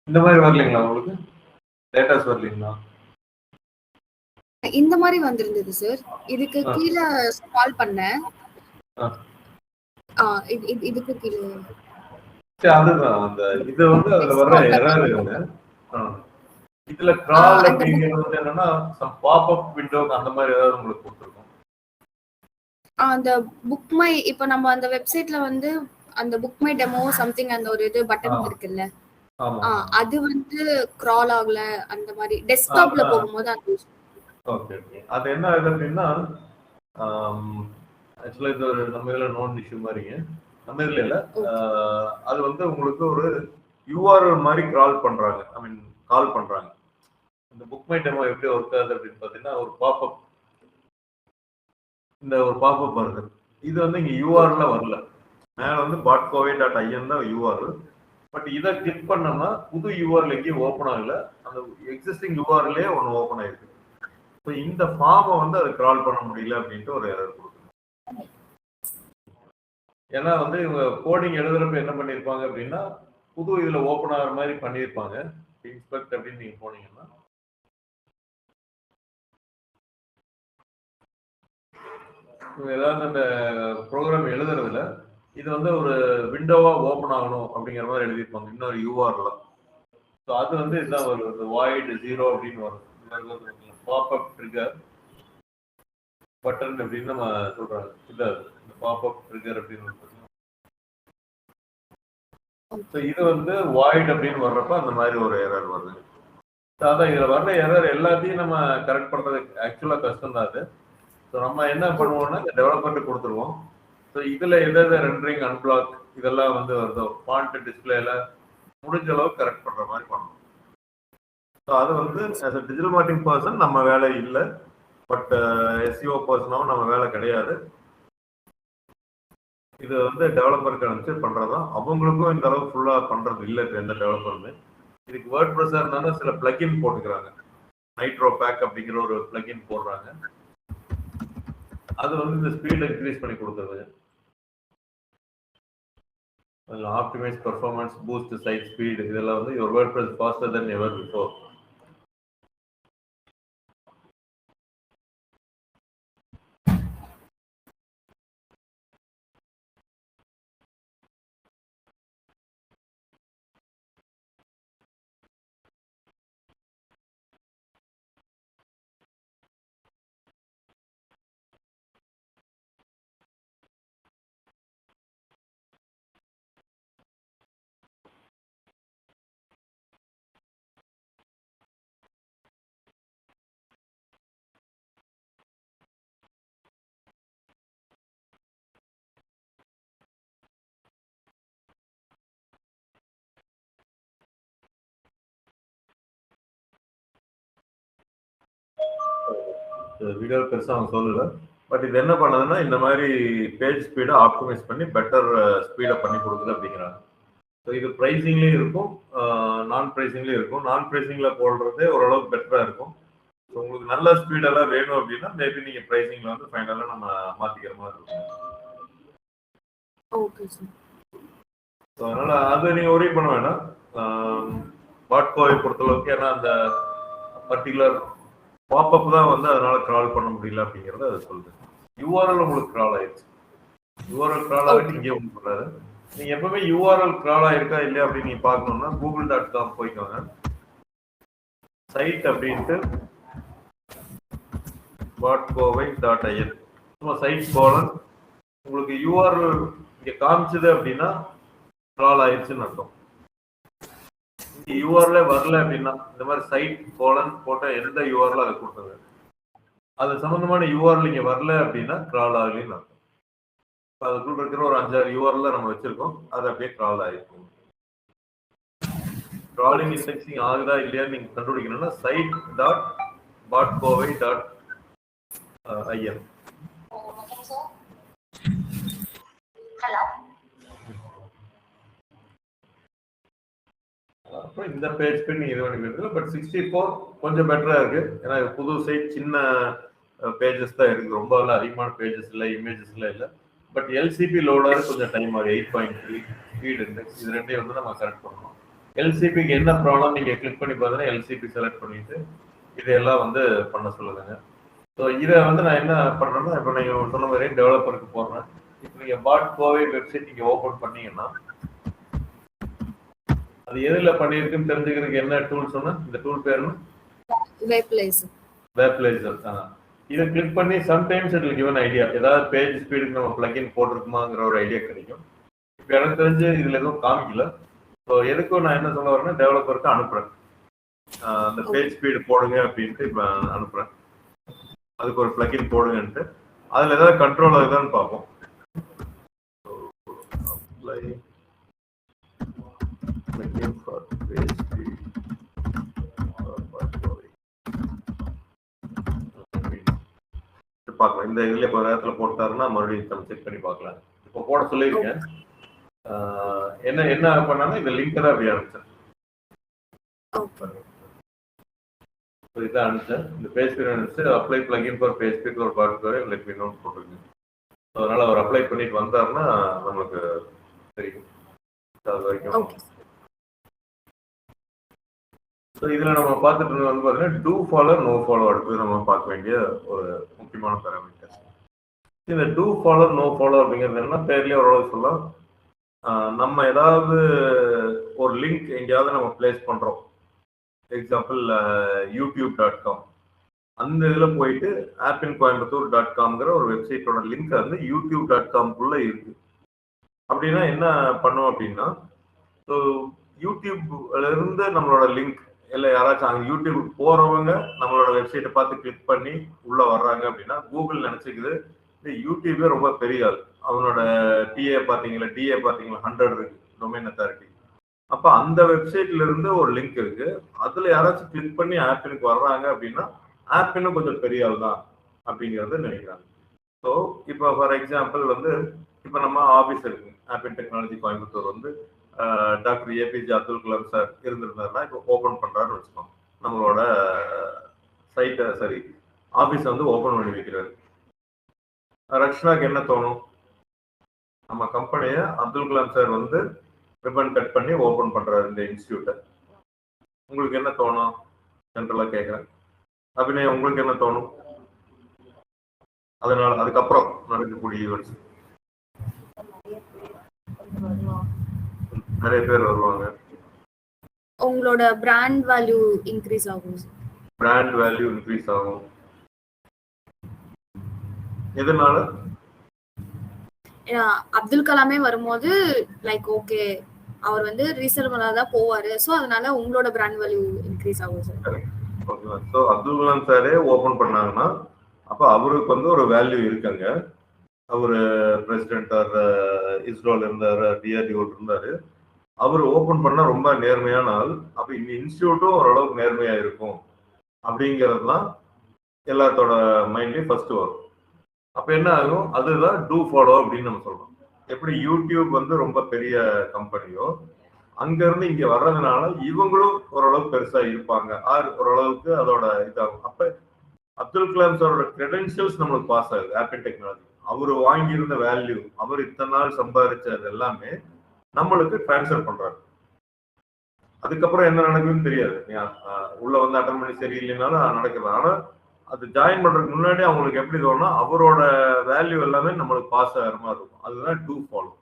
இந்த மாதிரி வரலீங்களா உங்களுக்கு? டேட்டாஸ் வரலீங்களா? இந்த மாதிரி வந்திருந்தது சார். இதுக்கு கீழ ஸ்க்ரால் பண்ணேன். இதுக்கு கீழ. சரி, அதுதான் அந்த இது வந்து அதுல வர எரர் இல்ல. இதுல கிரால் அப்படிங்கிறது வந்து என்னன்னா பாப் அப் விண்டோக்கு அந்த மாதிரி ஏதாவது உங்களுக்கு கொடுத்துருக்கும். அந்த புக் மை இப்போ நம்ம அந்த வெப்சைட்ல வந்து அந்த புக் மை டெமோ சம்திங் அந்த ஒரு இது பட்டன் இருக்குல்ல, அது வந்து கிரால் ஆகல அந்த மாதிரி டெஸ்க்டாப்ல போகும்போது அந்த ஓகே ஓகே. அது என்ன ஆகுது அப்படின்னா ஆக்சுவலா இது ஒரு நம்ம இதுல நோன் இஷ்யூ மாதிரிங்க. நம்ம இதுல இல்ல, அது வந்து உங்களுக்கு ஒரு யூஆர்எல் மாதிரி கிரால் பண்றாங்க, ஐ மீன் கால் பண்றாங்க. இந்த புக் மை டெமோ எப்படி ஒர்க் ஆகுது அப்படின்னு பாத்தீங்கன்னா ஒரு பாப்அப், இந்த ஒரு பாப்அப் வருது. இது வந்து இங்க யூஆர்எல்ல வரல, மேல வந்து botcoin.in தான் யூஆர்எல். பட் இதை கிளிக் பண்ணோம்னா புது யூஆர்எல் எங்கேயும் ஓப்பன் ஆகல, அந்த எக்ஸிஸ்டிங் யூஆர்எல்லே ஒன்று ஓப்பன் ஆயிருக்கு. ஸோ இந்த ஃபார்மை வந்து அதை கிரால் பண்ண முடியல அப்படின்ட்டு ஒரு எரர் கொடுக்கும். ஏன்னா வந்து இவங்க கோடிங் எழுதுறப்ப என்ன பண்ணியிருப்பாங்க அப்படின்னா புது இதுல ஓப்பன் ஆகிற மாதிரி பண்ணியிருப்பாங்க. இன்ஸ்பெக்ட் அப்படின்னு நீங்க போனீங்கன்னா ஏதாவது அந்த ப்ரோக்ராம் எழுதுறதுல இது வந்து ஒரு விண்டோவா ஓப்பன் ஆகணும் அப்படிங்கிற மாதிரி எழுதியிருப்பாங்க இன்னொரு யூஆர்ல. ஸோ அது வந்து இதுதான் வருது, வாய்ட் 0 அப்படின்னு வரும். பாப்அப் ட்ரிகர் பட்டன் அப்படின்னு நம்ம சொல்றாங்க. இதான் இந்த பாப்அப் ட்ரிகர் அப்படின்னு. ஸோ இது வந்து வாய்ட் அப்படின்னு வர்றப்ப அந்த மாதிரி ஒரு எரர் வருது. அதான் இதுல வர்ற எரர் எல்லாத்தையும் நம்ம கரெக்ட் பண்றது ஆக்சுவலா கஷ்டம் தான் அது. ஸோ நம்ம என்ன பண்ணுவோம்னா இந்த டெவலப்பர்ட்டு கொடுத்துருவோம். ஸோ இதுல எதாவது ரெண்டரிங் அன்பிளாக் இதெல்லாம் வந்து வருதோ ஃபாண்ட் டிஸ்பிளேல முடிஞ்ச அளவுக்கு கரெக்ட் பண்ற மாதிரி பண்ணணும். ஸோ அது வந்து as a digital marketing person நம்ம வேலை இல்லை, பட் எஸ்இஓ பர்சனாவும் நம்ம வேலை கிடையாது. இது வந்து டெவலப்பருக்கு அனுப்பிச்சு பண்றதுதான். அவங்களுக்கும் இந்த அளவுக்கு ஃபுல்லா பண்றது இல்லை எந்த டெவலப்பருமே. இதுக்கு வேர்ட் ப்ரெஸ்ஸா இருந்தாலும் சில பிளக்இன் போட்டுக்கிறாங்க, நைட்ரோ பேக் அப்படிங்கிற ஒரு பிளக்இன் போடுறாங்க. அது வந்து இந்த ஸ்பீட் இன்க்ரீஸ் பண்ணி கொடுக்குறது, optimise performance, boost site speed, இதெல்லாம் வந்து your WordPress faster than ever before. Video பெருசாக அவங்க சொல்லல, பட் இது என்ன பண்ணுதுன்னா இந்த மாதிரி பேஜ் ஸ்பீடை ஆப்டிமைஸ் பண்ணி பெட்டர் ஸ்பீடை பண்ணி கொடுக்குது அப்படிங்கிறாங்க. ஸோ இது ப்ரைஸிங்லேயும் இருக்கும், நான் ப்ரைஸிங்லேயும் இருக்கும். நான் ப்ரைஸிங்கில் போடுறதே ஓரளவுக்கு பெட்டராக இருக்கும். ஸோ உங்களுக்கு நல்ல ஸ்பீடெல்லாம் வேணும் அப்படின்னா மேபி நீங்கள் ப்ரைஸிங்கில் வந்து ஃபைனலாக நம்ம மாற்றிக்கிற மாதிரி இருக்கும். Okay sir. ஸோ அதனால் அது நீங்கள் ஒரே பண்ண வேண்டாம். பாட்கோவை பொறுத்தளவுக்கு ஏன்னா அந்த பர்டிகுலர் பாப்அப் தான் வந்து அதனால கிரால் பண்ண முடியல அப்படிங்கறத அது சொல்லுது. யூஆர்எல் உங்களுக்கு கிரால் ஆயிடுச்சு, யூஆர்எல் கிரால் ஆகிட்டு இங்கே ஒன்று பண்றாரு. நீங்க எப்பவுமே யூஆர்எல் கிரால் ஆயிருக்கா இல்லையா அப்படின்னு நீங்க பார்க்கணும்னா google.com போய்க்கோங்க, சைட் அப்படின்ட்டு botcoin.in சும்மா சைட் கோலன் உங்களுக்கு யூஆர்எல் இங்க காமிச்சது அப்படின்னா கிரால் ஆயிடுச்சுன்னு அர்த்தம். யூஆர்எல் வரல அப்படின்னா இந்த மாதிரி சைட் கோலன் போட்ட எந்த யூஆர்எல் அதை கொடுத்துங்க, அது சம்பந்தமான யூஆர்எல் இங்க வரல அப்படின்னா கிரால் ஆகலின்னு அர்த்தம். அதுக்குள்ள இருக்கிற ஒரு 5-6 யூஆர்எல் நம்ம வச்சிருக்கோம், அது அப்படியே கிரால் ஆயிருக்கும். கிராலிங் இண்டெக்ஸிங் ஆகுதா இல்லையான்னு நீங்க கண்டுபிடிக்கணும்னா site.botcoin.in. அப்புறம் இந்த பேஜ் ஸ்பீட் நீங்க இது பண்ணிக்கிறதுல பட் 64 கொஞ்சம் பெட்டரா இருக்கு. ஏன்னா புது சைட் சின்ன பேஜஸ் தான் இருக்கு, ரொம்ப அதிகமான பேஜஸ் இல்லை, இமேஜஸ் எல்லாம் இல்லை. பட் எல்சிபி லோடாக கொஞ்சம் டைம் ஆகும். 8.3 ஸ்பீட் இண்டெக்ஸ், இது ரெண்டையும் வந்து நம்ம கரெக்ட் பண்ணணும். எல்சிபிக்கு என்ன ப்ராப்ளம் நீங்க கிளிக் பண்ணி பார்த்தீங்கன்னா எல்சிபி செலக்ட் பண்ணிட்டு இதெல்லாம் வந்து பண்ண சொல்லுங்க. ஸோ இதை வந்து நான் என்ன பண்றேன்னா, இப்போ நீங்க சொன்ன மாதிரி டெவலப்பருக்கு போடுறேன். இப்போ நீங்க பாட் கோவை வெப்சைட் நீங்க ஓபன் பண்ணீங்கன்னா அது எதுல பண்ணியிருக்குன்னு தெரிஞ்சுக்கிறதுக்கு என்ன டூல் சொன்னா, இந்த டூல் பேரு வெப்லைசர். இதை கிளிக் பண்ணி sometimes it will give an idea, ஏதாவது பேஜ் ஸ்பீடுக்கு நம்ம பிளகின் போட்டிருக்குமாங்கிற ஒரு ஐடியா கிடைக்கும். இப்போ எனக்கு தெரிஞ்சு இதுல எதுவும் காமிக்கல. ஸோ எதுக்கும் நான் என்ன சொல்ல வரேன்னா, டெவலப்பருக்கு அனுப்புறேன், அந்த பேஜ் ஸ்பீடு போடுங்க அப்படின்ட்டு இப்போ அனுப்புறேன். அதுக்கு ஒரு பிளகின் போடுங்கன்ட்டு அதுல ஏதாவது கண்ட்ரோல் ஆகுதான்னு பார்ப்போம். பார்க்கலாம். இந்த இதுல இப்போ நேரத்தில் போட்டாருன்னா மறுபடியும் செக் பண்ணி பார்க்கலாம். இப்போ போட சொல்லியிருக்கேன். என்ன பண்ணாலும் இந்த லிங்க் தான் அப்படி அனுப்பிச்சேன். இதான் அனுப்பிச்சேன். இந்த பேஜ் ஸ்பீட் அனுப்பிச்சு apply plugin for page speed ஒரு பார்ட் வரை லெட் மீ நோட் போட்டுருக்கு. அதனால அவர் அப்ளை பண்ணிட்டு வந்தாருன்னா நம்மளுக்கு தெரியும். அது வரைக்கும் இதுல நம்ம பார்த்துட்டு இருந்தது வந்து பாத்தீங்கன்னா டூ ஃபாலோ நோ ஃபாலோ அடுத்து நம்ம பார்க்க வேண்டிய ஒரு முக்கியமான பேராமீட்டர். இந்த டூ ஃபாலோ நோ ஃபாலோ அப்படிங்கிறது என்ன, பேர்லயே ஓரளவு சொல்லலாம். நம்ம ஏதாவது ஒரு லிங்க் எங்கேயாவது நம்ம பிளேஸ் பண்றோம், எக்ஸாம்பிள் youtube.com, அந்த இதில் போயிட்டு appincoimbatore.comங்கிற ஒரு வெப்சைட்டோட லிங்க் வந்து youtube.com-குள்ள இருக்கு. அப்படின்னா என்ன பண்ணுவோம் அப்படின்னா, ஸோ யூடியூப்ல இருந்து நம்மளோட லிங்க் இல்லை யாராச்சும் அங்கே யூடியூபுக்கு போறவங்க நம்மளோட வெப்சைட்டை பார்த்து கிளிக் பண்ணி உள்ள வர்றாங்க அப்படின்னா கூகுள் நினைச்சுக்குது இந்த யூடியூபே ரொம்ப பெரிய ஆள், அவனோட டிஏ பார்த்தீங்களா 100 இருக்கு டொமைன் அத்தாரிட்டி. அப்போ அந்த வெப்சைட்ல இருந்து ஒரு லிங்க் இருக்கு, அதுல யாராச்சும் கிளிக் பண்ணி ஆப்பினுக்கு வர்றாங்க அப்படின்னா ஆப்பினும் கொஞ்சம் பெரிய ஆள் தான் அப்படிங்கிறத நினைக்கிறாங்க. ஸோ இப்போ ஃபார் எக்ஸாம்பிள் வந்து இப்போ நம்ம ஆஃபீஸ் இருக்கு, ஆப்பின் டெக்னாலஜி கோயம்புத்தூர் வந்து doctor APJ Abdul Kalam sir இருந்திருந்தாருன்னா இப்போ ஓப்பன் பண்றாருன்னு வச்சுக்கோங்க, நம்மளோட சைட்டை சரி ஆஃபீஸ் வந்து ஓப்பன் பண்ணி வைக்கிறாரு. ரக்ஷனாக்கு என்ன தோணும், நம்ம கம்பெனியை அப்துல் கலாம் சார் வந்து ரிப்பன் கட் பண்ணி ஓப்பன் பண்றாரு இந்த இன்ஸ்டியூட்டை. உங்களுக்கு என்ன தோணும், ஜென்ரலா கேட்குறேன். அபிநயா உங்களுக்கு என்ன தோணும்? அதனால அதுக்கப்புறம் நடக்கக்கூடிய ஈவெண்ட்ஸ் நிறைய பேர் வருவாங்க, உங்களோட பிராண்ட் வேல்யூ இன்க்ரீஸ் ஆகும். பிராண்ட் வேல்யூ இன்க்ரீஸ் ஆகும். எதனால? அப்துல் கலாமே வரும்போது லைக் ஓகே அவர் வந்து ரீசனபிளா தான் போவாரு, சோ அதனால உங்களோட பிராண்ட் வேல்யூ இன்க்ரீஸ் ஆகும் சார். ஓகேவா? சோ அப்துல் கலாம் சாரே ஓபன் பண்ணாங்கன்னா அப்ப அவருக்கு வந்து ஒரு வேல்யூ இருக்குங்க. அவரு பிரசிடென்ட் இஸ்ரோல இருந்தாரு, டிஆர்டிஓ இருந்தாரு. அவர் ஓபன் பண்ணா ரொம்ப நேர்மையான ஆள், அப்ப இந்த இன்ஸ்டியூட்டும் ஓரளவுக்கு நேர்மையா இருக்கும் அப்படிங்கிறது தான் எல்லாத்தோட மைண்ட்லயும் ஃபர்ஸ்ட் வரும். அப்ப என்ன ஆகும், அதுதான் டூ ஃபாலோ அப்படின்னு நம்ம சொல்றோம். எப்படி யூடியூப் வந்து ரொம்ப பெரிய கம்பெனியோ அங்க இருந்து இங்க வர்றதுனால இவங்களும் ஓரளவுக்கு பெருசா இருப்பாங்க, ஓரளவுக்கு அதோட இதாகும். அப்ப அப்துல் கலாம் சாரோட கிரெடென்ஷியல்ஸ் நம்மளுக்கு பாஸ் ஆகுது. ஆப்பிள் டெக்னாலஜி அவரு வாங்கியிருந்த வேல்யூ, அவர் இத்தனை நாள் சம்பாதிச்சது எல்லாமே நம்மளுக்கு டிரான்ஸ்ஃபர் பண்றாரு. அதுக்கப்புறம் என்ன நடக்குதுன்னு தெரியாது, உள்ள வந்து அட்டன் பண்ணி சரியில்லைனாலும் நடக்குது. ஆனா அது ஜாயின் பண்றதுக்கு முன்னாடி அவங்களுக்கு எப்படி தோணும்னா அவரோட வேல்யூ எல்லாமே நம்மளுக்கு பாஸ் ஆகிற மாதிரி இருக்கும். அதுதான் டூ ஃபாலோ.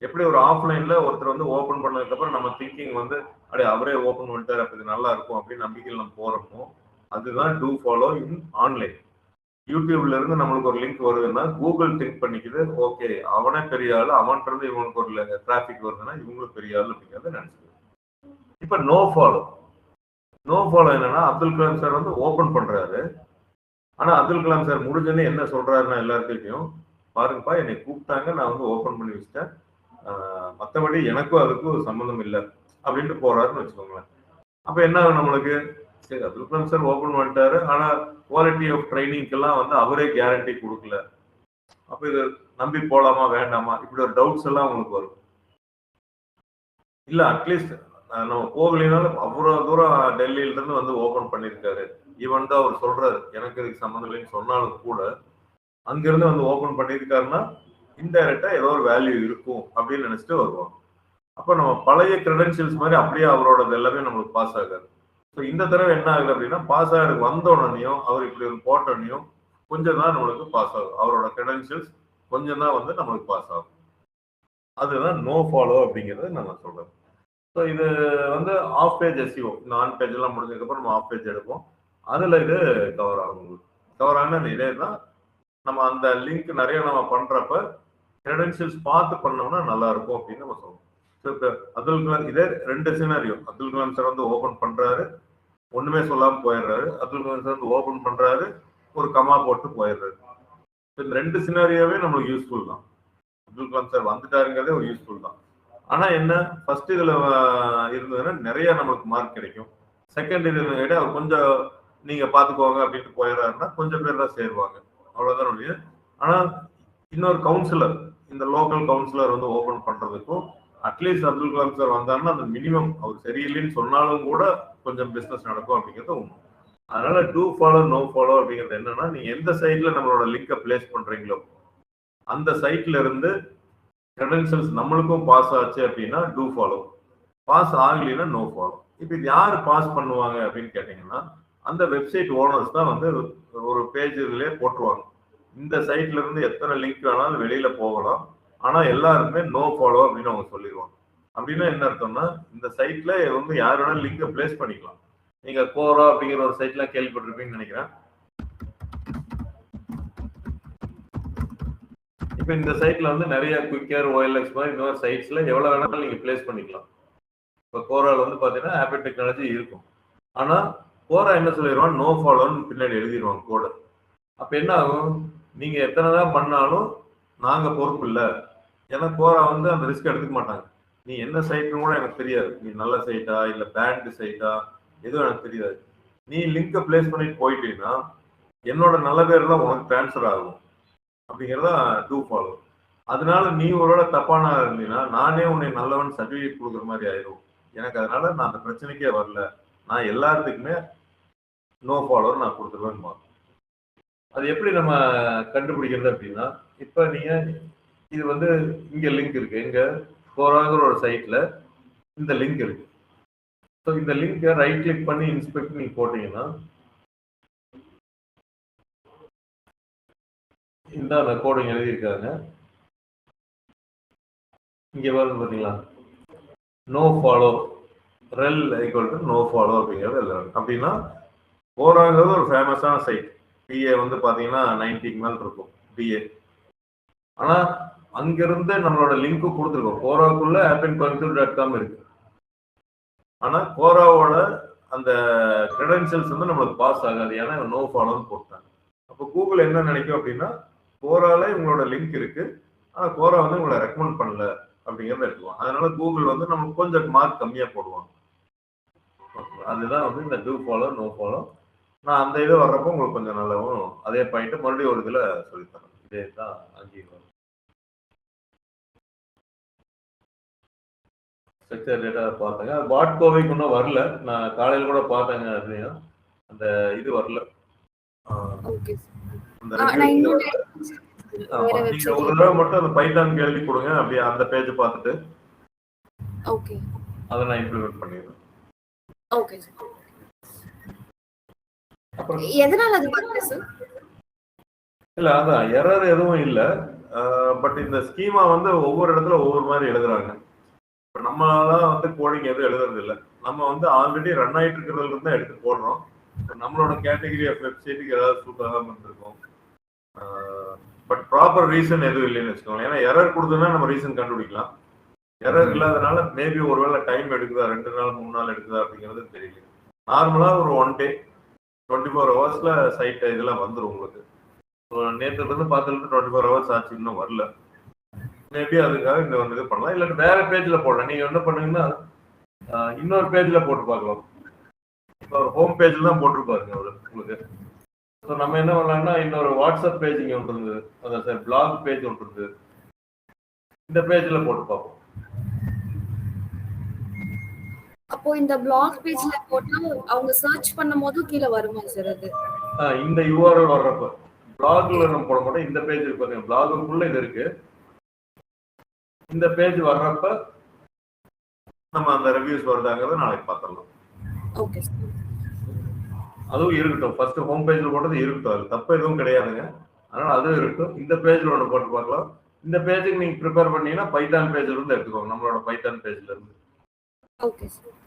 எப்படி ஒரு ஆஃப்லைன்ல ஒருத்தர் வந்து ஓப்பன் பண்ணதுக்கு அப்புறம் நம்ம திங்கிங் வந்து அப்படியே அவரே ஓப்பன் பண்ணிட்டாரு அப்ப இது நல்லா இருக்கும் அப்படின்னு நம்பிக்கையில் நம்ம போறோமோ, அதுதான் டூ ஃபாலோ இன் ஆன்லைன். யூடியூப்ல இருந்து நம்மளுக்கு ஒரு லிங்க் வருதுன்னா கூகுள் திங்க் பண்ணிக்குது, ஓகே அவனே பெரிய ஆளு, அவன்கிட்ட இருந்து இவனுக்கு ஒரு டிராபிக் வருதுன்னா இவங்களும் பெரிய ஆளு அப்படிங்கிறத நினைச்சுது. இப்ப நோ ஃபாலோ. நோ ஃபாலோ என்னன்னா அப்துல் கலாம் சார் வந்து ஓபன் பண்றாரு, ஆனா அப்துல் கலாம் சார் முடிஞ்சோன்னே என்ன சொல்றாருன்னா எல்லாருக்கையும் பாருங்கப்பா என்னை கூப்பிட்டாங்க, நான் வந்து ஓபன் பண்ணி வச்சிட்டேன், மற்றபடி எனக்கும் அதுக்கும் சம்மந்தம் இல்லை அப்படின்ட்டு போறாருன்னு வச்சுக்கோங்களேன். அப்ப என்ன ஆகும் நம்மளுக்கு, சரி அப்துல் கலாம் சார் ஓபன் பண்ணிட்டாரு, ஆனா குவாலிட்டி ஆஃப் ட்ரைனிங்க்கெல்லாம் வந்து அவரே கேரண்டி கொடுக்கல, அப்ப இது நம்பி போலாமா வேண்டாமா இப்படி ஒரு டவுட்ஸ் எல்லாம் உங்களுக்கு வரும். இல்ல அட்லீஸ்ட் நம்ம போகலினாலும் அவ்வளவு தூரம் டெல்லியில இருந்து வந்து ஓபன் பண்ணிருக்காரு, ஈவன் தான் அவர் சொல்றாரு எனக்கு இதுக்கு சம்மந்தம் இல்லைன்னு சொன்னாலும் கூட அங்கிருந்து வந்து ஓபன் பண்ணிருக்காருன்னா இன்டைரக்டா ஏதோ ஒரு வேல்யூ இருக்கும் அப்படின்னு நினைச்சிட்டு வருவாங்க. அப்ப நம்ம பழைய கிரெடென்ஷியல்ஸ் மாதிரி அப்படியே அவரோடது எல்லாமே நம்மளுக்கு பாஸ் ஆகாது. ஸோ இந்த தடவை என்ன ஆகுது அப்படின்னா, பாஸ் ஆகிறதுக்கு வந்த உடனேயும் அவர் இப்படி ஒரு போட்டோனையும் கொஞ்சம் தான் நம்மளுக்கு பாஸ் ஆகும். அவரோட கிரெடென்ஷியல்ஸ் கொஞ்சம் தான் வந்து நம்மளுக்கு பாஸ் ஆகும். அதுதான் நோ ஃபாலோ அப்படிங்கிறது நம்ம சொல்றது. ஸோ இது வந்து ஆஃப் பேஜ் எஸ்இஓ, இந்த ஆன் பேஜ் எல்லாம் முடிஞ்சதுக்கப்புறம் நம்ம ஆஃப் பேஜ் எடுப்போம். அதுல இது கவர் ஆகும். கவர் ஆகுனா இதே தான் நம்ம அந்த லிங்க் நிறைய நம்ம பண்றப்ப கிரெடென்ஷியல்ஸ் பார்த்து பண்ணோம்னா நல்லா இருக்கும் அப்படின்னு நம்ம சொல்றோம். ஸோ இப்போ அப்துல் கலாம் இதே 2 சினாரியோ. அப்துல் கலாம் சார் வந்து ஓபன் பண்றாரு, ஒண்ணுமே சொல்லாம போயிடுறாரு. அப்துல் கலாம் சார் வந்து ஓபன் பண்றாரு, ஒரு கமா போட்டு போயிடுறாரு. இந்த 2 சினாரியோவே நம்மளுக்கு யூஸ்ஃபுல் தான். அப்துல் கலாம் சார் வந்துட்டாருங்கிறதே ஒரு யூஸ்ஃபுல் தான். ஆனா என்ன, ஃபர்ஸ்ட் இதுல இருந்ததுன்னா நிறைய நமக்கு மார்க் கிடைக்கும். செகண்ட் இதுல விட அவர் கொஞ்சம் நீங்க பாத்துக்கோங்க அப்படின்ட்டு போயிடுறாருன்னா கொஞ்சம் பேர் தான் சேருவாங்க, அவ்வளவுதான் ஒழிய. ஆனா இன்னொரு கவுன்சிலர், இந்த லோக்கல் கவுன்சிலர் வந்து ஓபன் பண்றதுக்கும் அட்லீஸ்ட் அப்துல் கலாம் சார் வந்தாருன்னா அந்த மினிமம் அவர் சரியில்லைன்னு சொன்னாலும் கூட கொஞ்சம் பிசினஸ் நடக்கும் அப்படிங்கிறது உண்மை. அதனால டூ ஃபாலோ நோ ஃபாலோ அப்படிங்கிறது என்னன்னா, நீங்க எந்த சைட்ல நம்மளோட லிங்கை பிளேஸ் பண்றீங்களோ அந்த சைட்ல இருந்து கிரெடென்ஷியல்ஸ் நம்மளுக்கும் பாஸ் ஆச்சு அப்படின்னா டூ ஃபாலோ, பாஸ் ஆகலைன்னா நோ ஃபாலோ. இப்போ இது யார் பாஸ் பண்ணுவாங்க அப்படின்னு கேட்டீங்கன்னா, அந்த வெப்சைட் ஓனர்ஸ் தான் வந்து ஒரு பேஜ்லயே போட்டுருவாங்க. இந்த சைட்ல இருந்து எத்தனை லிங்க் வேணாலும் வெளியில போகலாம், ஆனா எல்லாருமே நோ ஃபாலோ அப்படின்னு அவங்க சொல்லிடுவாங்க. அப்படின்னா என்ன அர்த்தம்னா, இந்த சைட்ல வந்து யார் வேணாலும் லிங்கை பிளேஸ் பண்ணிக்கலாம். நீங்க கோரா அப்படிங்கிற ஒரு சைட்ல கேள்விப்பட்டிருப்பீங்கன்னு நினைக்கிறேன். இப்போ இந்த சைட்ல வந்து நிறைய குயிக்கர், ஓஎல்எக்ஸ் மாதிரி இந்த மாதிரி சைட்ஸ்ல எவ்வளவு வேணாலும் நீங்க பிளேஸ் பண்ணிக்கலாம். இப்போ கோரால வந்து பாத்தீங்கன்னா ஆப்பிள் டெக்னாலஜி இருக்கும். ஆனா கோரா என்ன சொல்லிடுவான், நோ ஃபாலோன்னு பின்னாடி எழுதிடுவாங்க கோடு. அப்ப என்ன ஆகும், நீங்க எத்தனை தான் பண்ணாலும் நாங்க பொறுப்பு இல்லை. ஏன்னா கோரா வந்து அந்த ரிஸ்க் எடுத்துக்க மாட்டாங்க. நீ என்ன சைட்னு கூட எனக்கு தெரியாது, நீ நல்ல சைட்டா இல்ல பேண்ட் சைட்டா எதுவும் எனக்கு தெரியாது. நீ லிங்கை பிளேஸ் பண்ணிட்டு போயிட்டீங்கன்னா என்னோட நல்ல பேர்லாம் உனக்கு டிரான்ஸ்ஃபர் ஆகும் அப்படிங்கிறதா டூ ஃபாலோ. அதனால நீ ஒருவேளை தப்பான இருந்தீங்கன்னா நானே உன்னை நல்லவன் சர்டிஃபிகேட் கொடுக்குற மாதிரி ஆயிரும் எனக்கு. அதனால நான் அந்த பிரச்சனைக்கே வரல, நான் எல்லாத்துக்குமே நோ ஃபாலோ நான் கொடுத்துருவேன். அது எப்படி நம்ம கண்டுபிடிக்கிறது அப்படின்னா, இப்ப நீங்க இது வந்து இங்க லிங்க் இருக்கு, இங்க கோராங்கிற ஒரு சைட்ல இந்த லிங்க் இருக்கு. ஸோ இந்த லிங்கை ரைட் கிளிக் பண்ணி இன்ஸ்பெக்ட் நீங்க போட்டீங்கன்னா இந்த அந்த கோடிங் எழுதியிருக்காங்க. இங்க வருது பாத்தீங்களா, nofollow rel equal to nofollow அப்படிங்கிறது எழுதுறாங்க. அப்படின்னா கோராங்கிறது ஒரு ஃபேமஸான சைட். பிஏ வந்து பாத்தீங்கன்னா 90க்கு மேல இருக்கும் பிஏ. ஆனா அங்கிருந்து நம்மளோட லிங்க் கொடுத்துருக்கோம். கோராக்குள்ள appincoimbatore.com இருக்கு. ஆனா கோராவோட அந்த கிரெடென்ஷியல்ஸ் வந்து நம்மளுக்கு பாஸ் ஆகாது, ஏன்னா நோ ஃபாலோன்னு போட்டாங்க. அப்போ கூகுள் என்ன நினைக்கும் அப்படின்னா, கோரால உங்களோட லிங்க் இருக்கு, ஆனா கோரா வந்து உங்களை ரெக்கமெண்ட் பண்ணல அப்படிங்கிறத எடுத்துக்குவோம். அதனால கூகுள் வந்து நமக்கு கொஞ்சம் மார்க் கம்மியா போடுவாங்க. அதுதான் வந்து இந்த டூ ஃபாலோ நோ ஃபாலோ. நான் அந்த இது வர்றப்போ உங்களுக்கு கொஞ்சம் நல்லாவும் அதே பாயிண்ட் மறுபடியும் ஒரு இதுல சொல்லித்தரேன். இதே தான் அங்கீகாரம். ஸ்ட்ரக்சர் டேட்டா பார்த்தேங்க, பாட் கோவைக்கு இன்னும் வரல. நான் காலையில் கூட பார்த்தேங்க, அதுலயும் அந்த இது வரல. நீங்க ஒரு தடவை மட்டும் அந்த பைத்தான் கேள்வி கொடுங்க, அப்படியே அந்த பேஜ் பார்த்துட்டு ஓகே அதை நான் இம்ப்ளிமெண்ட் பண்ணிடுறேன். Okay sir. அப்புறம் எதனால அது வரல சார்? இல்ல அதான் எரர் எதுவும் இல்ல. பட் இந்த ஸ்கீமா வந்து ஒவ்வொரு இடத்துல ஒவ்வொரு மாதிரி எழுதுறாங்க. இப்போ நம்மளால வந்து கோடிங் எதுவும் எழுதுறது இல்லை. நம்ம வந்து ஆல்ரெடி ரன் ஆகிட்டு இருக்கிறதுல இருந்து எடுத்து போடுறோம். நம்மளோட கேட்டகரி ஆஃப் வெப்சைட்டுக்கு ஏதாவது சூட் ஆகாம இருந்திருக்கும். பட் ப்ராப்பர் ரீசன் எதுவும் இல்லைன்னு வச்சுக்கோங்க. ஏன்னா எரர் கொடுத்தோம்னா நம்ம ரீசன் கண்டுபிடிக்கலாம். எரர் இல்லாதனால மேபி ஒருவேளை டைம் எடுக்குதா, 2 நாள் 3 நாள் எடுக்குதா அப்படிங்கிறது தெரியல. நார்மலா ஒரு 1 டே 24 ஹவர்ஸ்ல சைட் இதெல்லாம் வந்துடும் உங்களுக்கு. நேற்றுல இருந்து பார்த்துட்டு 24 ஹவர்ஸ் ஆச்சு, இன்னும் வரல. மேபி அதுக்காக இந்த ஒன்று இது பண்ணலாம், இல்லை வேற பேஜ்ல போடலாம். நீங்க என்ன பண்ணுங்கன்னா இன்னொரு பேஜ்ல போட்டு பார்க்கலாம். இப்போ ஒரு ஹோம் பேஜ்ல தான் போட்டிருப்பாருங்க உங்களுக்கு. ஸோ நம்ம என்ன பண்ணலாம்னா, இன்னொரு வாட்ஸ்அப் பேஜ் இங்கே ஒன்று இருந்தது, அதான் சார் பிளாக் பேஜ் ஒன்று இருந்தது, இந்த பேஜ்ல போட்டு பார்ப்போம். அப்போ இந்த பிளாக் பேஜ்ல போட்டா அவங்க சர்ச் பண்ணும்போது கீழ வருமா சார் அது? இந்த URL வர்றப்ப பிளாக்ல நம்ம போட மாட்டோம். இந்த பேஜ் இருக்கு பாருங்க, பிளாகுக்குள்ள இது இருக்கு. இந்த பேஜ் வர்றப்ப நம்ம அந்த ரிவ்யூஸ் வருதாங்கிறத நாளைக்கு பார்த்துடலாம். Okay sir. அதுவும் இருக்கட்டும். ஃபர்ஸ்ட் ஹோம் பேஜ்ல போட்டது இருக்கட்டும். அது தப்பு எதுவும் கிடையாதுங்க. அதனால அதுவும் இருக்கட்டும். இந்த பேஜ்ல ஒன்று போட்டு பார்க்கலாம். இந்த பேஜுக்கு நீங்க ப்ரிப்பேர் பண்ணீங்கன்னா பைத்தான் பேஜ்ல இருந்து எடுத்துக்கோங்க. நம்மளோட பைத்தான் பேஜ்ல இருந்து. Okay sir.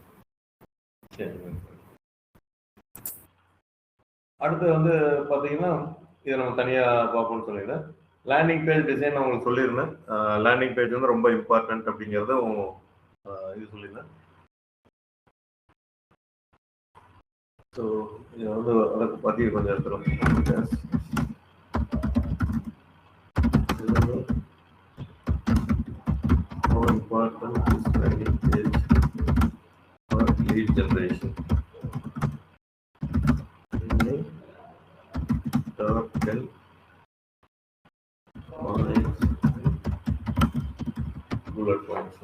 சரி. அடுத்து வந்து பார்த்தீங்கன்னா இதை நம்ம தனியாக பார்ப்போம்னு சொல்லியிருந்தேன். லேண்டிங் பேஜ் டிசைன் உங்களுக்கு சொல்லியிருந்தேன். லேண்டிங் பேஜ் வந்து ரொம்ப இம்பார்ட்டன்ட் அப்படிங்கிறதும் இது சொல்லியிருந்தேன். ஸோ இதை வந்து அதுக்கு பற்றி கொஞ்சம் எடுத்துரும். How important is landing page for lead generation? Top 10 points, bullet points.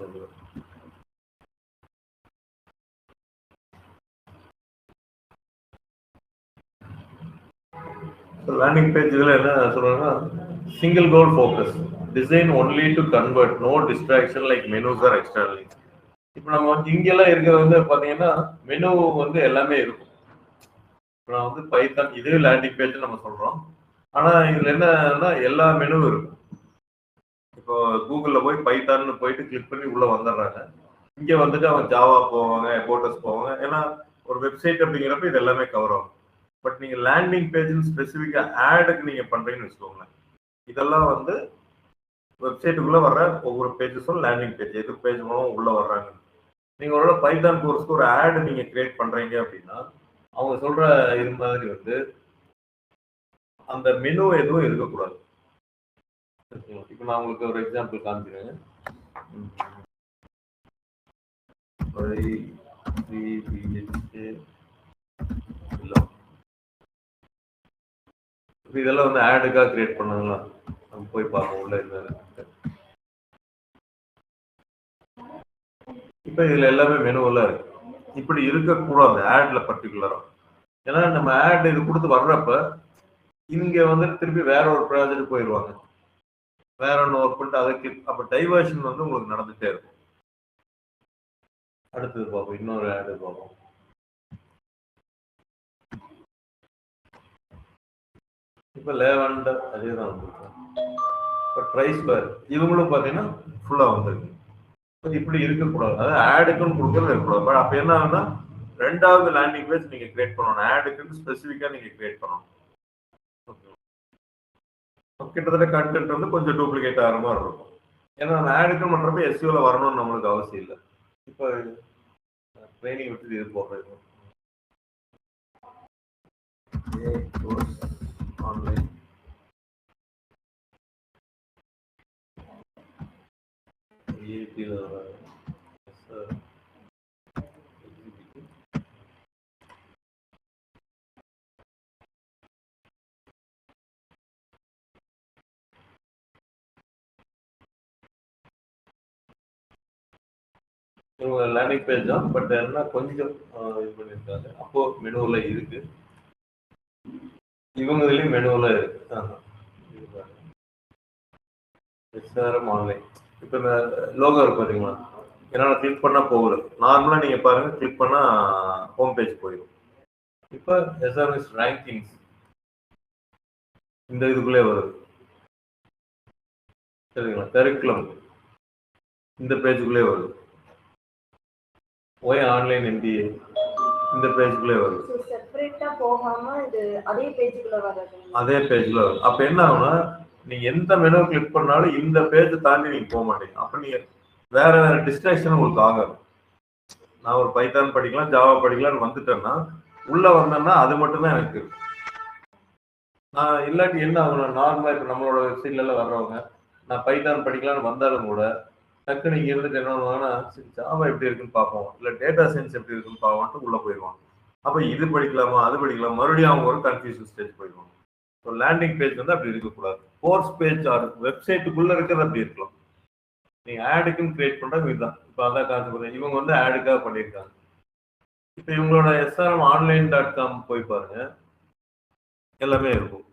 So landing page என்ன சொல்றாங்கன்னா single goal focus, design only to convert, no distraction like menus or external links. இப்போ நம்ம வந்து இங்கெல்லாம் இருக்கிறது வந்து பார்த்தீங்கன்னா மெனு வந்து எல்லாமே இருக்கும். இப்போ நான் வந்து பைத்தான் இதே லேண்டிங் பேஜ் நம்ம சொல்றோம். ஆனா இதுல என்னன்னா எல்லா மெனுவும் இருக்கும். இப்போ கூகுள்ல போய் பைத்தான்னு போயிட்டு கிளிக் பண்ணி உள்ள வந்துடுறாங்க. இங்க வந்துட்டு அவங்க ஜாவா போவாங்க, போட்டஸ் போவாங்க. ஏன்னா ஒரு வெப்சைட் அப்படிங்கிறப்ப இது எல்லாமே கவர் ஆகும். பட் நீங்க லேண்டிங் பேஜ்னு ஸ்பெசிஃபிக்கா ஆடுக்கு நீங்க பண்றீங்கன்னு வச்சுக்கோங்க. இதெல்லாம் வந்து வெப்சைட்டுக்குள்ள வர்ற ஒவ்வொரு பேஜஸும் லேண்டிங் பேஜ், எது பேஜ் மூலம் உள்ள வர்றாங்க. நீங்க ஒரு பைத்தான் கோர்ஸ்க்கு ஒரு ஆடு நீங்க கிரியேட் பண்றீங்க அப்படின்னா அவங்க சொல்ற இது மாதிரி வந்து அந்த மெனு எதுவும் இருக்கக்கூடாது. இப்போ நான் உங்களுக்கு ஒரு எக்ஸாம்பிள் காமிக்கிறேன். இதெல்லாம் வந்து ஆடுக்காக கிரியேட் பண்ணாங்களா, நம்ம போய் பார்ப்போம் உள்ள இருந்தாலும். இப்போ இதுல எல்லாமே மெனுவெல்லாம் இருக்கு. இப்படி இருக்கக்கூடாது ஆட்ல பர்டிகுலரா. ஏன்னா நம்ம ஆட் இது கொடுத்து வர்றப்ப இங்க வந்து திருப்பி வேற ஒரு ப்ராஜெக்ட் போயிடுவாங்க, வேற ஒன்று ஒர்க் பண்ணிட்டு அதுக்கு அப்போ டைவர்ஷன் வந்து உங்களுக்கு நடந்துட்டே இருக்கும். அடுத்தது பார்ப்போம், இன்னொரு ஆடு பார்ப்போம். இப்போ லேவண்டர் அதே தான் வந்துருக்கோம். இப்போ ட்ரைஸ்பேர் இவங்களும் பார்த்தீங்கன்னா ஃபுல்லாக வந்துருக்கு. இப்படி இருக்கக்கூடாது, அதாவது ஆடுக்குன்னு கொடுக்கறது இருக்கக்கூடாது. பட் அப்போ என்ன ஆகுதுன்னா ரெண்டாவது லேண்டிங் பேஜ் நீங்க கிரியேட் பண்ணணும், ஆடுக்குன்னு ஸ்பெசிஃபிக்கா நீங்க கிரியேட் பண்ணணும். கிட்டத்தட்ட கண்டென்ட் வந்து கொஞ்சம் டூப்ளிகேட் ஆகிற மாதிரி இருக்கும். ஏன்னா நம்ம ஆடுக்குன்னு பண்றப்ப எஸ்யூல வரணும்னு நம்மளுக்கு அவசியம் இல்லை. இப்போ ட்ரைனிங் விட்டு இது போடுறது ஆன்லைன் இவங்க லேண்டிங் பேஜ் தான். பட் என்ன கொஞ்சம் இது பண்ணியிருக்காங்க. அப்போ மெனுவில் இருக்கு, இவங்க இதுலேயும் மெனுவில் இருக்கு. SRM online. இப்போ இந்த லோகோ இருக்கு பார்த்தீங்களா, என்னால் கிளிக் பண்ணால் போகுது. நார்மலாக நீங்கள் பாருங்கள், கிளிக் பண்ணால் ஹோம் பேஜ் போயிடும். இப்போ எஸ்ஆர்எஸ் ரேங்கிங்ஸ் இந்த இதுக்குள்ளே வருது சரிங்களா. கரிக்குலம் இந்த பேஜுக்குள்ளே வருது. ஒய் ஆன்லைன் எம்பிஏ இந்த பேஜுக்குள்ளே வருது. அதே பேஜ்ல வரும். அப்போ என்ன ஆகும்னா நீங்க எந்த மெனு கிளிக் பண்ணாலும் இந்த பேஜ் தாண்டி நீங்க போக மாட்டீங்க. அப்ப நீங்க வேற வேற டிஸ்ட்ராக்ஷன் உங்களுக்கு ஆகாது. நான் ஒரு பைத்தான் படிக்கலாம், ஜாவா படிக்கலாம்னு வந்துட்டேன்னா உள்ள வந்தேன்னா அது மட்டும்தான் எனக்கு இருக்கு. நான் இல்லாட்டி என்ன ஆகணும், நார்மலா இப்போ நம்மளோட வெப்சைட்ல எல்லாம் வர்றவங்க நான் பைத்தான் படிக்கலாம்னு வந்தாலும் கூட டக்குன்னு இங்க இருந்துட்டு என்ன பண்ணுவாங்கன்னா ஜாவா எப்படி இருக்குன்னு பார்ப்போம், இல்லை டேட்டா சயின்ஸ் எப்படி இருக்குன்னு பார்ப்போம்ட்டு உள்ள போயிடுவாங்க. அப்போ இது படிக்கலாமா அது படிக்கலாம், மறுபடியும் அவங்க ஒரு கன்ஃபியூஷன் ஸ்டேஜ் போயிடுவாங்க. ஸோ லேண்டிங் பேஜ் வந்து அப்படி இருக்கக்கூடாது. கோர்ஸ் பேஜ் ஆர் வெப்சைட்டுக்குள்ள இருக்கிறது அப்படி இருக்கலாம். நீங்க ஆடுக்குன்னு கிரியேட் பண்றது இதுதான். இப்போ அதான் கான்செப்ட். இவங்க வந்து ஆடுக்காக பண்ணியிருக்காங்க. இப்போ இவங்களோட எஸ்ஆர்எம் ஆன்லைன்.com போய் பாருங்க, எல்லாமே இருக்கும்.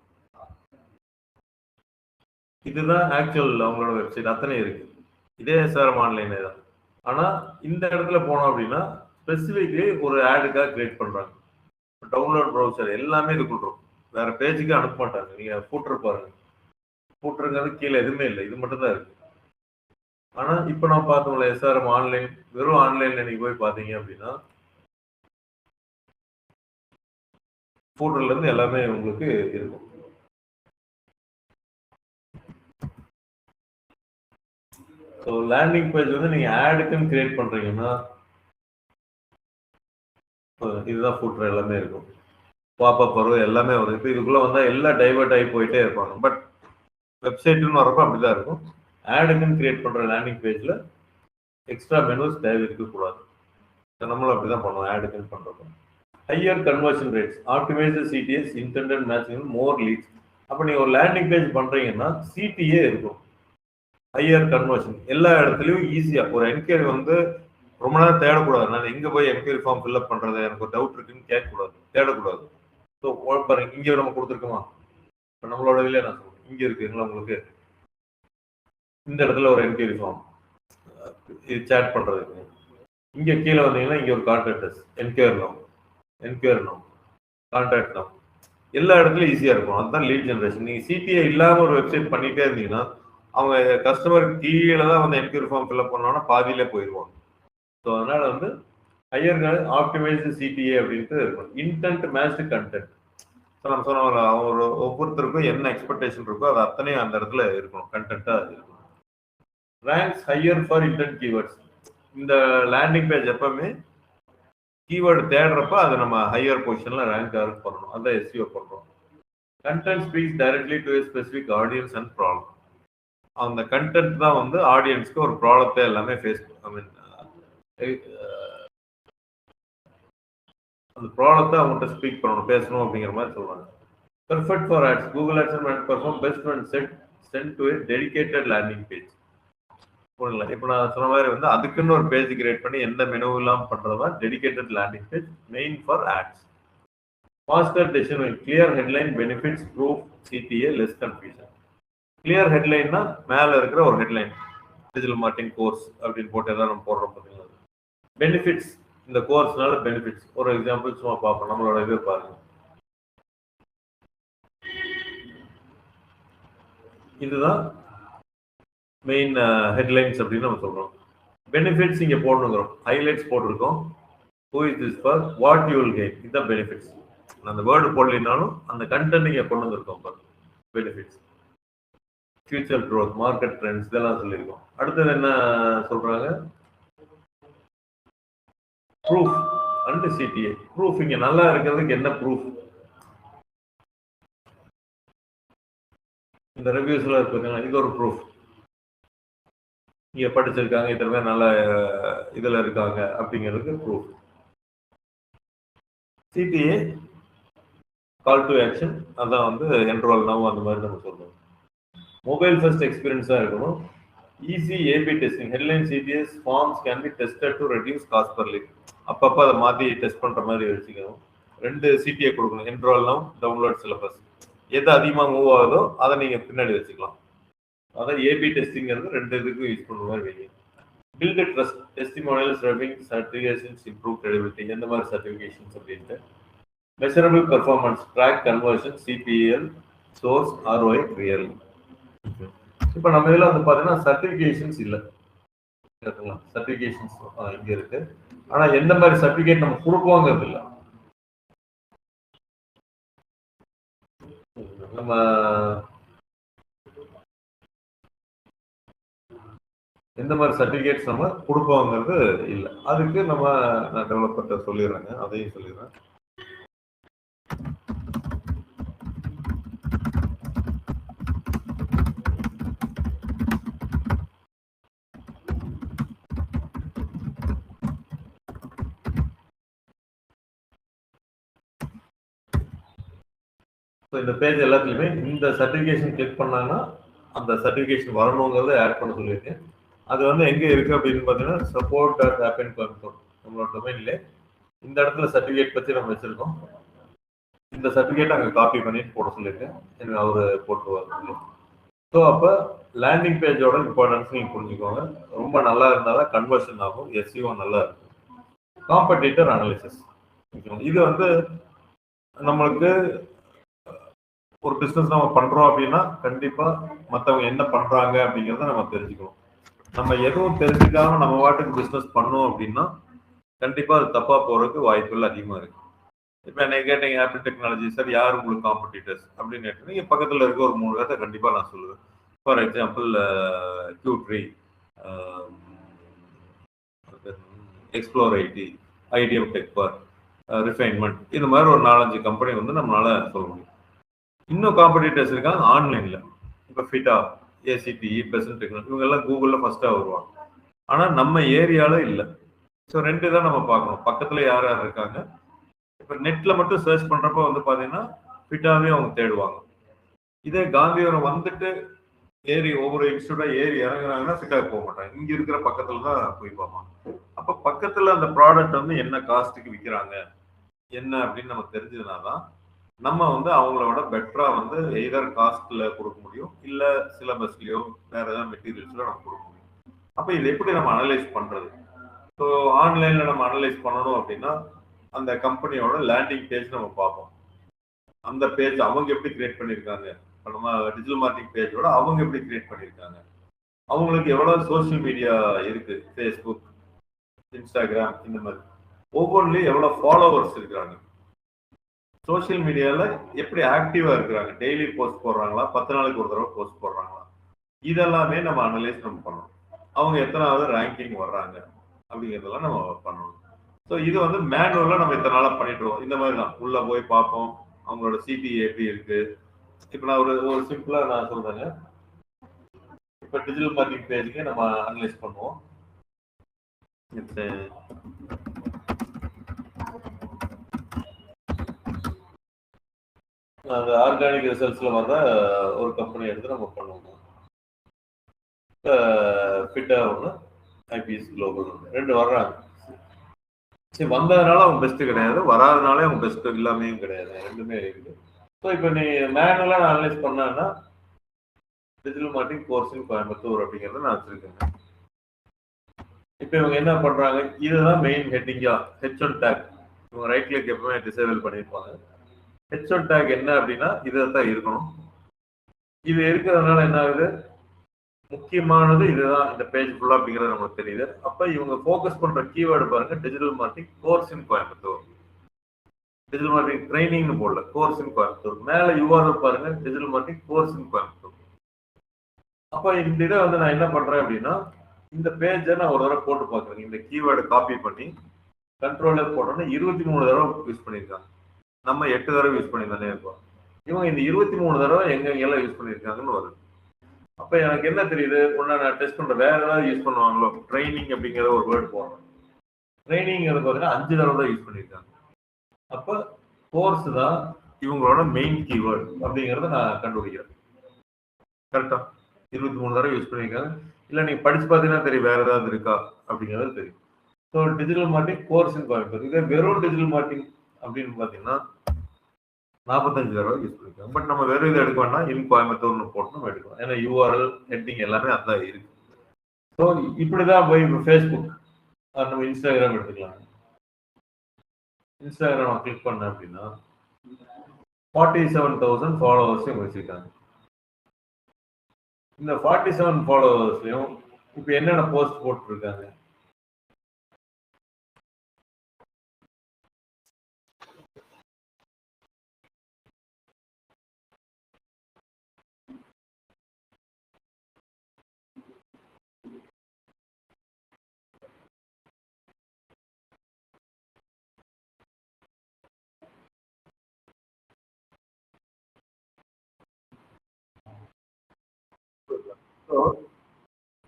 இதுதான் ஆக்சுவல் அவங்களோட வெப்சைட், அத்தனை இருக்கு. இதே எஸ்ஆர்எம் ஆன்லைன் தான். ஆனா இந்த இடத்துல போனோம் அப்படின்னா ஸ்பெசிஃபிக்லி ஒரு ஆடுக்காக கிரியேட் பண்றாங்க. டவுன்லோட் ப்ரௌசர் எல்லாமே இது கொடுத்துரும். வேற பேஜுக்கு அனுப்ப மாட்டாங்க. நீங்க ஃபூட்டர் பாருங்க, ஃபூட்டருங்கிறது கீழே எதுவுமே இல்லை, இது மட்டும் தான் இருக்கு. ஆனா இப்ப நான் பார்த்தோம்ல எஸ்ஆர்எம் ஆன்லைன், வெறும் ஆன்லைன்ல நீங்க போய் பாத்தீங்க அப்படின்னா ஃபூட்டர்ல இருந்து எல்லாமே உங்களுக்கு இருக்கும். ஸோ லேண்டிங் பேஜ் வந்து நீங்க ஆடுக்குன்னு கிரியேட் பண்றீங்கன்னா இதுதான் ஃபூட்டர் எல்லாமே இருக்கும். பாப்பப் வரும், எல்லாமே வரும். இப்போ இதுக்குள்ள வந்தா எல்லாம் டைவர்ட் ஆகி போயிட்டே இருப்பாங்க. பட் வெப்சைட்னு வரப்போ அப்படிதான் இருக்கும். ஆடுக்குன்னு கிரியேட் பண்ற லேண்டிங் பேஜ்ல எக்ஸ்ட்ரா மெனுஸ் தேவை இருக்கக்கூடாது. நம்மளும் அப்படிதான் பண்ணுவோம் ஆடுக்குன்னு பண்றப்போ. Higher conversion rates, optimise CTS, intended matching, more leads. அப்போ நீங்க ஒரு லேண்டிங் பேஜ் பண்றீங்கன்னா சிடிஏ இருக்கும். ஹையர் கன்வர்ஷன் எல்லா இடத்துலையும் ஈஸியா ஒரு என்கொயரி வந்து ரொம்ப நேரம் தேடக்கூடாது. நான் எங்க போய் என்கொயரி ஃபார்ம் ஃபில்அப் பண்றது, எனக்கு ஒரு டவுட் இருக்குன்னு கேட்கக்கூடாது, தேடக்கூடாது. ஸோ பாருங்க, இங்கே நம்ம கொடுத்துருக்கோமா, இப்போ நம்மளோட இதுல நான் சொல்றேன், இங்க இருக்குங்களா உங்களுக்கு இந்த இடத்துல ஒரு என்கொயரி ஃபார்ம் இது சேட் பண்றதுக்கு. இங்க கீழே வந்தீங்கன்னா இங்க ஒரு contact enquiry no contact no எல்லா இடத்துலயும் ஈஸியா இருக்கும். அதுதான் லீட் ஜெனரேஷன். நீங்க சிடிஏ இல்லாம ஒரு வெப்சைட் பண்ணிட்டே இருந்தீங்கன்னா அவங்க கஸ்டமருக்கு கீழே தான் வந்து என்கொயரி ஃபார்ம் ஃபில்அப் பண்ணோன்னா பாதியிலே போயிடுவாங்க. ஸோ அதனால வந்து ஹையர் ஆப்டிமைஸ்டு சிடிஏ அப்படின்ட்டு இருக்கும். Intend matched content. ஸோ நம்ம சொன்ன ஒரு ஒவ்வொருத்தருக்கும் என்ன எக்ஸ்பெக்டேஷன் இருக்கோ அது அத்தனையும் அந்த இடத்துல இருக்கணும், கண்டென்ட்டா இருக்கணும். Ranks higher for intend keywords. இந்த லேண்டிங் பேஜ் எப்பவுமே கீவேர்டு தேடுறப்ப அது நம்ம ஹையர் பொசிஷன்ல ரேங்க் பண்ணணும். அதான் எஸ்இஓ பண்றோம். Content speaks directly to a specific audience and problem. அந்த கண்டென்ட் தான் வந்து ஆடியன்ஸ்க்கு ஒரு ப்ராப்ளத்தை எல்லாமே ஃபேஸ் அந்த ப்ராப்ளத்தை அவங்கள்ட்ட ஸ்பீக் பண்ணணும், பேசணும் அப்படிங்கிற மாதிரி சொல்றாங்க. Perfect for ads, Google ads and perform best when sent to a dedicated landing page. புரியல? இப்போ நான் சொன்ன மாதிரி வந்து அதுக்குன்னு ஒரு பேஜ் கிரியேட் பண்ணி எந்த மெனு இல்லாம பண்றதா dedicated landing page, main for ads. Faster decision, clear headline, benefits, proof, CTA, less confusion. Clear ஹெட்லைன்னா மேல இருக்கிற ஒரு ஹெட்லைன், டிஜிட்டல் மார்க்கெட்டிங் கோர்ஸ் அப்படின்னு போட்டு ஏதாவது நம்ம போடுறோம் பார்த்தீங்களா. பெனிஃபிட்ஸ், இந்த கோர்ஸ்னால பெனிஃபிட்ஸ். ஒரு எக்ஸாம்பிள் சும்மா பார்ப்போம், நம்மளோட இது பாருங்க. இதுதான் மெயின் ஹெட்லைன்ஸ் அப்படின்னு நம்ம சொல்றோம். பெனிஃபிட்ஸ் இங்க போடணுங்கிறோம், ஹைலைட்ஸ் போட்டிருக்கோம். Who is this for, what you will gain, இதுதான் பெனிஃபிட்ஸ். அந்த வேர்டு போடலினாலும் அந்த கண்டென்ட் இங்க கொண்டு வந்திருக்கோம் பாருங்க. Benefits, future growth, market trends இதெல்லாம் சொல்லியிருக்கோம். அடுத்தது என்ன சொல்றாங்க, ப்ரூஃப் அண்ட் சிடிஏ. ப்ரூஃப் இங்க நல்லா இருக்கிறதுக்கு என்ன ப்ரூஃப், இந்த ரிவ்யூஸ்ல இருக்கு, இது ஒரு ப்ரூஃப். இங்க படிச்சிருக்காங்க, இத்தனை பேர் நல்ல இதுல இருக்காங்க அப்படிங்கிறதுக்கு proof. CTA call to action, அதான் வந்து என்ரோல் நவ் அந்த மாதிரி நம்ம சொல்றோம். மொபைல் ஃபர்ஸ்ட் எக்ஸ்பீரியன்ஸா இருக்கணும். Easy AB testing, headline CTAs forms can be tested to reduce cost per lead. அப்பப்போ அதை மாற்றி டெஸ்ட் பண்ற மாதிரி வச்சுக்கணும். 2 சிடிஏ கொடுக்கணும், என்ரோல் நவ், டவுன்லோட் சிலபஸ். எது அதிகமாக மூவ் ஆகுதோ அதை நீங்க பின்னாடி வச்சுக்கலாம். அதான் ஏபி டெஸ்டிங்கிறது 2 இதுக்கும் யூஸ் பண்ணுற மாதிரி வைங்க. Build trust, testimonials, reviews, certifications, improve credibility, எந்த மாதிரி சர்டிஃபிகேஷன்ஸ் அப்படின்ட்டு. Measurable performance, track conversion, CPL, source, ROI, real. இப்போ நம்ம இதில் வந்து பார்த்தீங்கன்னா சர்டிஃபிகேஷன்ஸ் இல்லை, சர்டிஃபிகேஷன்ஸ் இங்கே இருக்கு. ஆனால் எந்த மாதிரி சர்டிஃபிகேட் நம்ம கொடுப்போங்கிறது இல்லை. நம்ம எந்த மாதிரி சர்டிஃபிகேட்ஸ் நம்ம கொடுப்போங்கிறது இல்லை. அதுக்கு நம்ம நான் டெவலப்பர்கிட்ட சொல்லிடுறேங்க, அதையும் சொல்லிடுறேன். ஸோ இந்த பேஜ் எல்லாத்துலையுமே இந்த சர்டிஃபிகேஷன் கிளிக் பண்ணாங்கன்னா அந்த சர்டிஃபிகேஷன் வரணுங்கிறத ஆட் பண்ண சொல்லியிருக்கேன். அது வந்து எங்கே இருக்குது அப்படின்னு பார்த்தீங்கன்னா support.app நம்மளோட டொமைன்ல இந்த இடத்துல சர்டிஃபிகேட் பற்றி நம்ம வச்சுருக்கோம். இந்த சர்டிஃபிகேட் அங்கே காப்பி பண்ணிட்டு போட சொல்லியிருக்கேன், எனக்கு அவர் போட்டுருவார். ஸோ அப்போ லேண்டிங் பேஜோட இம்பார்ட்டன்ஸ் நீங்க புரிஞ்சுக்கோங்க. ரொம்ப நல்லா இருந்தாதான் கன்வர்ஷன் ஆகும், எஸ்இஓ நல்லா இருக்கும். காம்படிட்டர் அனாலிசிஸ், இது வந்து நம்மளுக்கு ஒரு பிசினஸ் நம்ம பண்றோம் அப்படின்னா கண்டிப்பா மற்றவங்க என்ன பண்றாங்க அப்படிங்கிறத நம்ம தெரிஞ்சுக்கணும். நம்ம எதுவும் தெரிஞ்சுக்காம நம்ம வாட்டுக்கு பிசினஸ் பண்ணோம் அப்படின்னா கண்டிப்பா அது தப்பா போறதுக்கு வாய்ப்புகள் அதிகமா இருக்கு. இப்ப என்ன கேட்டீங்க ஆப்பிள் டெக்னாலஜி சார் யார் உங்களுக்கு காம்படிட்டர்ஸ் அப்படின்னு கேட்டீங்க, நீங்க பக்கத்துல இருக்க ஒரு 3 பேர்த்த கண்டிப்பா நான் சொல்லுவேன். For example Q3, explore ID, ITM டெக்பார், ரிஃபைன்மெண்ட், இந்த மாதிரி ஒரு 4-5 கம்பெனி வந்து நம்மளால சொல்ல முடியும். இன்னும் காம்படிட்டர்ஸ் இருக்காங்க ஆன்லைன்ல. இப்போ ஃபிட்டா, ஏசிடி, பெசன்ட் டெக்னாலஜி, இவங்க எல்லாம் கூகுள்ல ஃபர்ஸ்டா வருவாங்க. ஆனா நம்ம ஏரியால இல்லை. ஸோ 2 தான் நம்ம பார்க்கணும், பக்கத்துல யார் யார் இருக்காங்க. இப்போ நெட்ல மட்டும் சர்ச் பண்றப்ப வந்து பாத்தீங்கன்னா ஃபிட்டாவே அவங்க தேடுவாங்க. இதே காந்திபுரம் வந்துட்டு ஏறி ஒவ்வொரு இன்ஸ்டியூட்டா ஏறி இறங்குறாங்கன்னா ஃபிட்டாக போக மாட்டாங்க, இங்க இருக்கிற பக்கத்துல தான் போய் பார்ப்பாங்க. அப்ப பக்கத்துல அந்த ப்ராடக்ட் வந்து என்ன காஸ்ட்டுக்கு விற்கிறாங்க என்ன அப்படின்னு நம்ம தெரிஞ்சதுனாதான் நம்ம வந்து அவங்களோட பெட்டரா வந்து எய்தர் காஸ்ட்ல கொடுக்க முடியும், இல்ல சிலபஸ்லயோ வேற ஏதாவது மெட்டீரியல்ஸ்ல நம்ம கொடுக்க முடியும். அப்ப இது எப்படி நம்ம அனலைஸ் பண்றது? ஸோ ஆன்லைன்ல நம்ம அனலைஸ் பண்ணணும் அப்படின்னா அந்த கம்பெனியோட லேண்டிங் பேஜ் நம்ம பார்ப்போம். அந்த பேஜ் அவங்க எப்படி கிரியேட் பண்ணியிருக்காங்க, நம்ம டிஜிட்டல் மார்க்கெட்டிங் பேஜோட அவங்க எப்படி கிரியேட் பண்ணியிருக்காங்க, அவங்களுக்கு எவ்வளவு சோசியல் மீடியா இருக்கு, ஃபேஸ்புக், இன்ஸ்டாகிராம், இந்த மாதிரி ஒவ்வொன்றிலையும் எவ்வளவு ஃபாலோவர்ஸ் இருக்கிறாங்க, சோசியல் மீடியால எப்படி ஆக்டிவா இருக்கிறாங்க, டெய்லி போஸ்ட் போடுறாங்களா, 10 நாளைக்கு ஒரு தடவை போஸ்ட் போடுறாங்களா, இதெல்லாமே நம்ம அனலைஸ் நம்ம பண்ணணும். அவங்க எத்தனாவது ரேங்கிங் வர்றாங்க அப்படிங்கிறதெல்லாம் நம்ம பண்ணணும். ஸோ இது வந்து மேனுவலா நம்ம இத்தனை நாளா பண்ணிட்டுருவோம். இந்த மாதிரி தான் உள்ள போய் பார்ப்போம் அவங்களோட சிடிஏ எப்படி இருக்கு. இப்போ நான் ஒரு சிம்பிளா நான் சொல்றேங்க. இப்போ டிஜிட்டல் மார்க்கெட்டிங் பேஜுக்கு நம்ம அனலைஸ் பண்ணுவோம். அந்த ஆர்கானிக் ரிசல்ட்ஸ்ல வர்ற ஒரு கம்பெனி எடுத்து நம்ம பண்ணுவோம். ஃபிட்டா ஒன்று, ஐபிஎஸ் குளோபல் ஒன்று, 2 வர்றாங்க. சரி, வந்ததுனால அவங்க பெஸ்ட் கிடையாது, வராதனாலே அவங்க பெஸ்ட் இல்லாமையும் கிடையாது, ரெண்டுமே இருக்குது. ஸோ இப்போ நீ மேனுவலாக நான் அனலைஸ் பண்ணேன்னா டிஜிட்டல் மார்க்கெட்டிங் கோர்ஸிங் கோயம்புத்தூர் அப்படிங்கிறத நான் வச்சிருக்கேங்க. இப்போ இவங்க என்ன பண்றாங்க, இதுதான் மெயின் ஹெட்டிங்கா, H1 டேக். இவங்க ரைட் கிளிக் எப்பவுமே டிசேபிள் பண்ணியிருப்பாங்க. H1 டேக் என்ன அப்படின்னா இதுதான் இருக்கணும். இது இருக்கிறதுனால என்ன ஆகுது, முக்கியமானது இதுதான் இந்த பேஜ் ஃபுல்லா அப்படிங்கிறது நமக்கு தெரியுது. அப்ப இவங்க ஃபோக்கஸ் பண்ற கீவேர்டு பாருங்க, digital marketing course in Coimbatore, digital marketing ட்ரைனிங்னு போடல, கோர்ஸ் இன் கோயம்புத்தூர். மேல யூஆர்எல் பாருங்க, digital marketing course in Coimbatore. அப்ப இந்த இதை வந்து நான் என்ன பண்றேன் அப்படின்னா, இந்த பேஜை நான் ஒரு தடவை போட்டு பார்க்குறேன். இந்த கீவேர்டை காப்பி பண்ணி கண்ட்ரோலர் போட்டோன்னா 23 தடவை யூஸ் பண்ணியிருக்காங்க. நம்ம 8 தடவை யூஸ் பண்ணி தானே இருக்கோம். இவங்க இந்த 23 தடவை எங்கெங்கெல்லாம் யூஸ் பண்ணியிருக்காங்கன்னு வருது. அப்ப எனக்கு என்ன தெரியுது, ஒன்னா நான் டெஸ்ட் பண்ற வேற ஏதாவது யூஸ் பண்ணுவாங்களோ. ட்ரைனிங் அப்படிங்கிற ஒரு வேர்டு போடுறேன். ட்ரைனிங்கிறது பார்த்தீங்கன்னா 5 தடவை தான் யூஸ் பண்ணியிருக்காங்க. அப்ப கோர்ஸ் தான் இவங்களோட மெயின் கீவேர்டு அப்படிங்கிறத நான் கண்டுபிடிக்கிறேன். கரெக்டா 23 தடவை யூஸ் பண்ணியிருக்காங்க. இல்லை நீங்க படிச்சு பார்த்தீங்கன்னா தெரியும் வேற ஏதாவது இருக்கா அப்படிங்கிறது தெரியும். So digital marketing course in Coimbatore, இதே வெறும் டிஜிட்டல் மார்க்கெட்டிங் அப்படின்னு பார்த்தீங்கன்னா 45 தடவை யூஸ் பண்ணிருக்காங்க. பட் நம்ம வெறும் இதை எடுக்க வேண்டாம், இன் கோயம்புத்தூர்னு போட்டு நம்ம எடுக்கலாம். ஏன்னா யூஆர்எல் ஹெட்டிங் எல்லாமே அதான் இருக்கு. ஸோ இப்படிதான் போய் இப்போ ஃபேஸ்புக், நம்ம இன்ஸ்டாகிராம் எடுத்துக்கலாம். இன்ஸ்டாகிராம் கிளிக் பண்ண அப்படின்னா 47,000 ஃபாலோவர்ஸையும் வச்சிருக்காங்க. இந்த 47 ஃபாலோவர்ஸ்லையும் இப்போ என்னென்ன போஸ்ட் போட்டுருக்காங்க,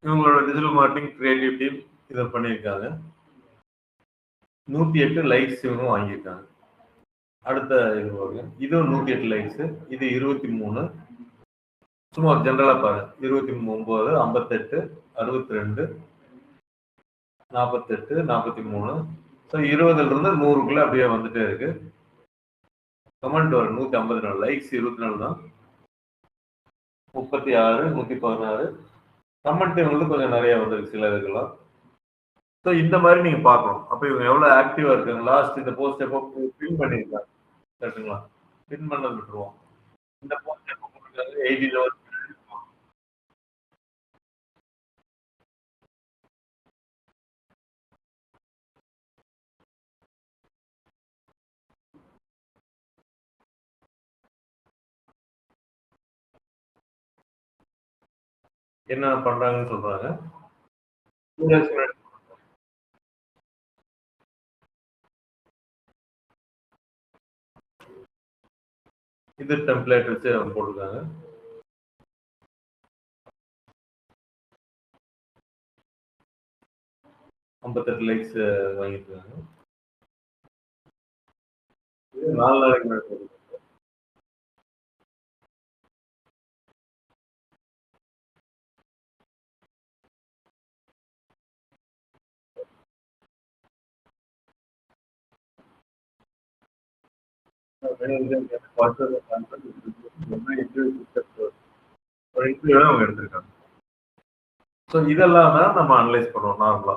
இவங்களோட டிஜிட்டல் மார்க்கெட்டிங் கிரியேட்டிவ் டீம் இதை பண்ணியிருக்காங்க. 108 லைக்ஸ் இவங்க வாங்கியிருக்காங்க. அடுத்த இது பாருங்க, இதுவும் 108 லைக்ஸ், இது 23. சும்மா ஒரு ஜென்ரலா பாருங்க, 29, 58, 62, 48, 43. ஸோ 20ல இருந்து 100க்குள்ள அப்படியே வந்துட்டே இருக்கு. கமெண்ட் வரும் 154, லைக்ஸ் 24 தான். 36, 116. கமெண்ட் வந்து கொஞ்சம் நிறைய வந்திருக்கு சில இதுக்கெல்லாம். ஸோ இந்த மாதிரி நீங்க பார்க்கணும். அப்ப இவங்க எவ்வளவு ஆக்டிவா இருக்காங்க. லாஸ்ட் இந்த போஸ்ட் எப்போ பின் பண்ணியிருக்காங்க. கரெக்ட்டுங்களா? பின் பண்ணது விட்டுருவோம். இந்த போஸ்ட் எப்போ போட்டிருக்காங்க 80 ஹவர்ஸ். என்ன பண்றாங்கன்னு சொல்றாங்க. இது டெம்ப்ளேட் வச்சு அவங்க போட்டிருக்காங்க. $58 லைக்ஸ் வாங்கியிருக்காங்க. 4 நாளைக்கு முன்னாடி. அவங்க எடுத்திருக்காங்க. ஸோ இதெல்லாம் தான் நம்ம அனலைஸ் பண்ணுவோம் நார்மலா.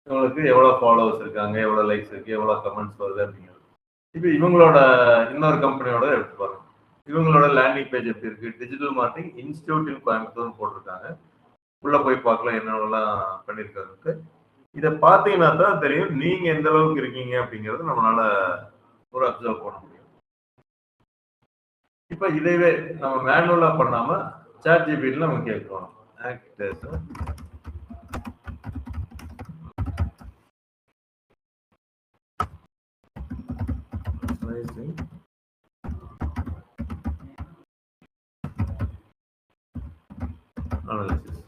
இவங்களுக்கு எவ்வளவு ஃபாலோவர்ஸ் இருக்காங்க, எவ்வளவு லைக்ஸ் இருக்கு, எவ்வளவு கமெண்ட்ஸ் வருது அப்படிங்கிறது. இப்போ இவங்களோட இன்னொரு கம்பெனியோட எடுத்து பாருங்க. இவங்களோட லேண்டிங் பேஜ் எப்படி இருக்கு. டிஜிட்டல் மார்க்கெட்டிங் இன்ஸ்டிடியூட் இன் கோயம்புத்தூர் போட்டிருக்காங்க. உள்ள போய் பார்க்கலாம் என்னென்னலாம் பண்ணியிருக்காங்க. இதை பார்த்தீங்கன்னா தான் தெரியும் நீங்க எந்த அளவுக்கு இருக்கீங்க அப்படிங்கிறது நம்மளால ஒரு அப்சர்வ் பண்ண முடியும். இப்ப இதவே நம்ம மேனுவலா பண்ணாம ChatGPT நம்ம கேட்கிறோம். Analysis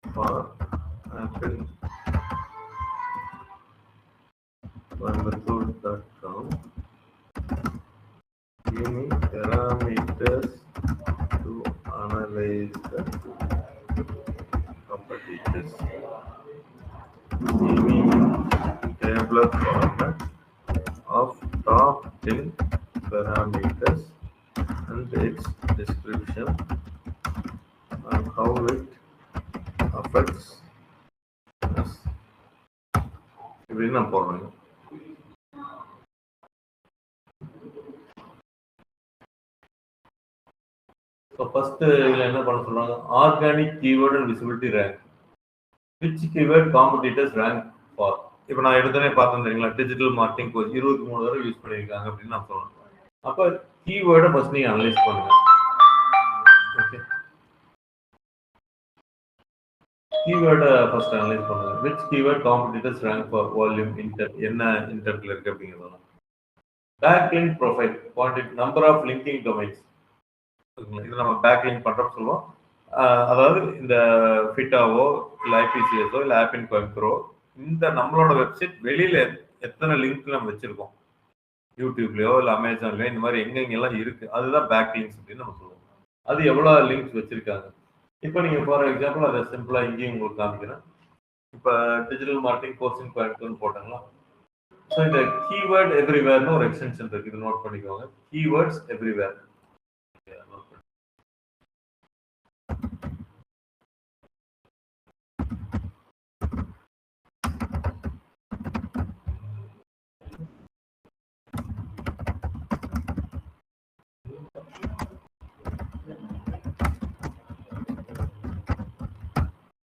for Apple Coimbatore.com. Unique parameters to analyze the competitors. Unique tabular format of top 10 parameters and its description and how it affects us. இப்படின்னு நான் போடுறேன். ஸோ ஃபர்ஸ்ட் இதில் என்ன பண்ண சொல்றாங்க, organic keyword and visibility rank. Which keyword competitors rank for. இப்போ நான் எடுத்தனே பார்த்தேன் தெரியுங்களா, டிஜிட்டல் மார்க்கெட்டிங் கோர்ஸ் 23 வரை யூஸ் பண்ணியிருக்காங்க அப்படின்னு நான் சொல்றேன். அப்போ கீவேர்டை ஃபர்ஸ்ட் நீங்கள் அனலைஸ் பண்ணுங்க. ஓகே, கீவேர்டை ஃபர்ஸ்ட் அனலைஸ் பண்ணுங்க. Which keyword competitors rank for volume intent, என்ன இன்டர்ல இருக்கு அப்படிங்கிறதெல்லாம். Back link profile quantity number of linking domains. இது நம்ம பேக் லிங்க் பண்றோம்னு சொல்லுவோம். அதாவது இந்த ஃபிட்டாவோ இல்லை ஐபிசிஎஸோ இல்லை ஆப் இன் கோயம்புத்தூரோ இந்த நம்மளோட வெப்சைட் வெளியில எத்தனை லிங்க் நம்ம வச்சிருக்கோம், யூடியூப்லயோ இல்லை அமேசான்லயோ இந்த மாதிரி எங்கெங்கெல்லாம் இருக்கு, அதுதான் பேக் லிங்க்ஸ் அப்படின்னு நம்ம சொல்லுவோம். அது எவ்வளவு லிங்க்ஸ் வச்சிருக்காங்க. இப்போ நீங்க ஃபார் எக்ஸாம்பிள் அதை சிம்பிளா இங்கேயும் உங்களுக்கு காமிக்கிறேன். இப்போ டிஜிட்டல் மார்க்கெட்டிங் கோர்ஸ் இன் கோயம்புத்தூர்னு போட்டாங்களா. ஸோ இந்த கீவேர்ட் எவ்ரிவேர்னு ஒரு எக்ஸ்டென்ஷன் இருக்கு, இது நோட் பண்ணிக்கோங்க. Keywords everywhere.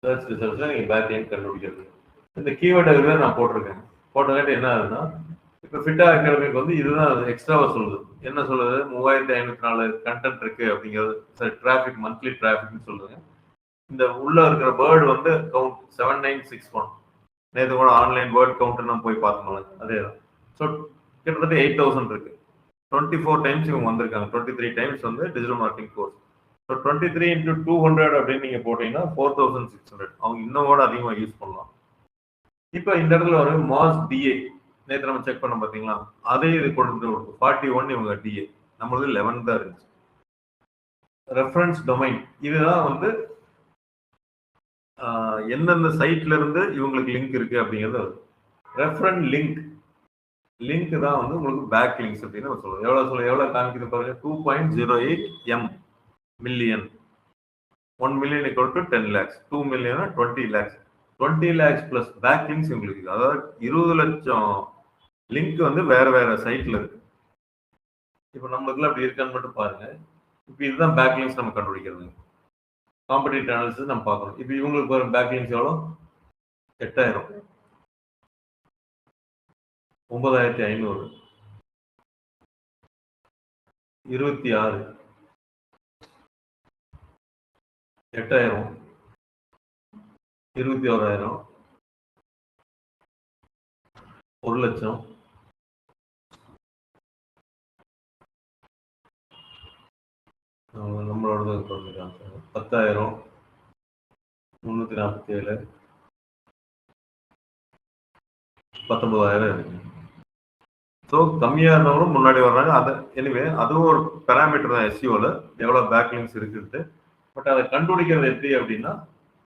சர்ச் ரிசல்ட்ஸ்ல நீங்க பேக் லிங்க் கண்டுபிடிக்கிறது. இந்த கீவேர்ட் எவ்ரிவேர் நான் போட்டிருக்கேன். போட்டங்காட்டி என்ன ஆகுதுன்னா, இப்போ ஃபிட்டா அகாடமிக்கு வந்து இதுதான் எக்ஸ்ட்ராவா சொல்லுது. என்ன சொல்லுது, 3504 கண்டென்ட் இருக்கு அப்படிங்கிறது. சரி, டிராஃபிக் மந்த்லி டிராஃபிக்னு சொல்லுங்க. இந்த உள்ள இருக்கிற வேர்டு வந்து கவுண்ட் 7961. நேற்று கூட ஆன்லைன் வேர்ட் கவுண்ட் நம்ம போய் பார்த்தோம், அதே தான். ஸோ கிட்டத்தட்ட 8000 இருக்கு. 24 டைம்ஸ் இவங்க வந்திருக்காங்க. 23 டைம்ஸ் வந்து டிஜிட்டல் மார்க்கெட்டிங் கோர்ஸ். ஸோ 23 × 200 அப்படின்னு நீங்க போட்டீங்கன்னா 4600. அவங்க இன்னும் கூட அதிகமாக யூஸ் பண்ணலாம். இப்போ இந்த இடத்துல ஒரு மாஸ் டிஏ நேற்று நம்ம செக் பண்ண பார்த்தீங்களா, அதே இது கொண்டு 41 இவங்க டிஏ, நம்மளது 11 தான் இருந்துச்சு. ரெஃபரன்ஸ் டொமைன் இதுதான் வந்து எந்தெந்த சைட்ல இருந்து இவங்களுக்கு லிங்க் இருக்கு அப்படிங்கிறது. ரெஃபரன்ஸ் லிங்க் தான் வந்து உங்களுக்கு பேக் லிங்க்ஸ் அப்படின்னு நம்ம சொல்லுவோம். எவ்வளவு காமிக்குது பாருங்க, 2.08 M million. 1 million equal to 10 lakhs. 2 million 20 lakhs. 20 lakhs plus backlinks உங்களுக்கு. அதாவது 20 லட்சம் லிங்க் வந்து வேற வேற சைட்ல இருக்கு. இப்போ நம்மளுக்குள்ள அப்படி இருக்கான்னு மட்டும் பாருங்க. இப்போ இதுதான் பேக்லிங்ஸ் நம்ம கண்டுபிடிக்கிறது. காம்படிட்டிவ் அனாலிசிஸ் நம்ம பார்க்கணும். இப்போ இவங்களுக்கு வர பேக்லிங்ஸ் எவ்வளோ? 8000, 9500, 26, 8000, 21000, 1 லட்சம், நம்மளோட 10,000, 347, 19,000 இருக்கு. ஸோ கம்மியாக இருந்தவங்களும் முன்னாடி வர்றாங்க. அதை எனிவே அதுவும் ஒரு பேராமீட்டர் தான் எஸ்இஓல எவ்வளோ பேக்லிங்ஸ் இருக்குன்ட்டு. பட் அதை கண்டுபிடிக்கிறது எப்படி அப்படின்னா,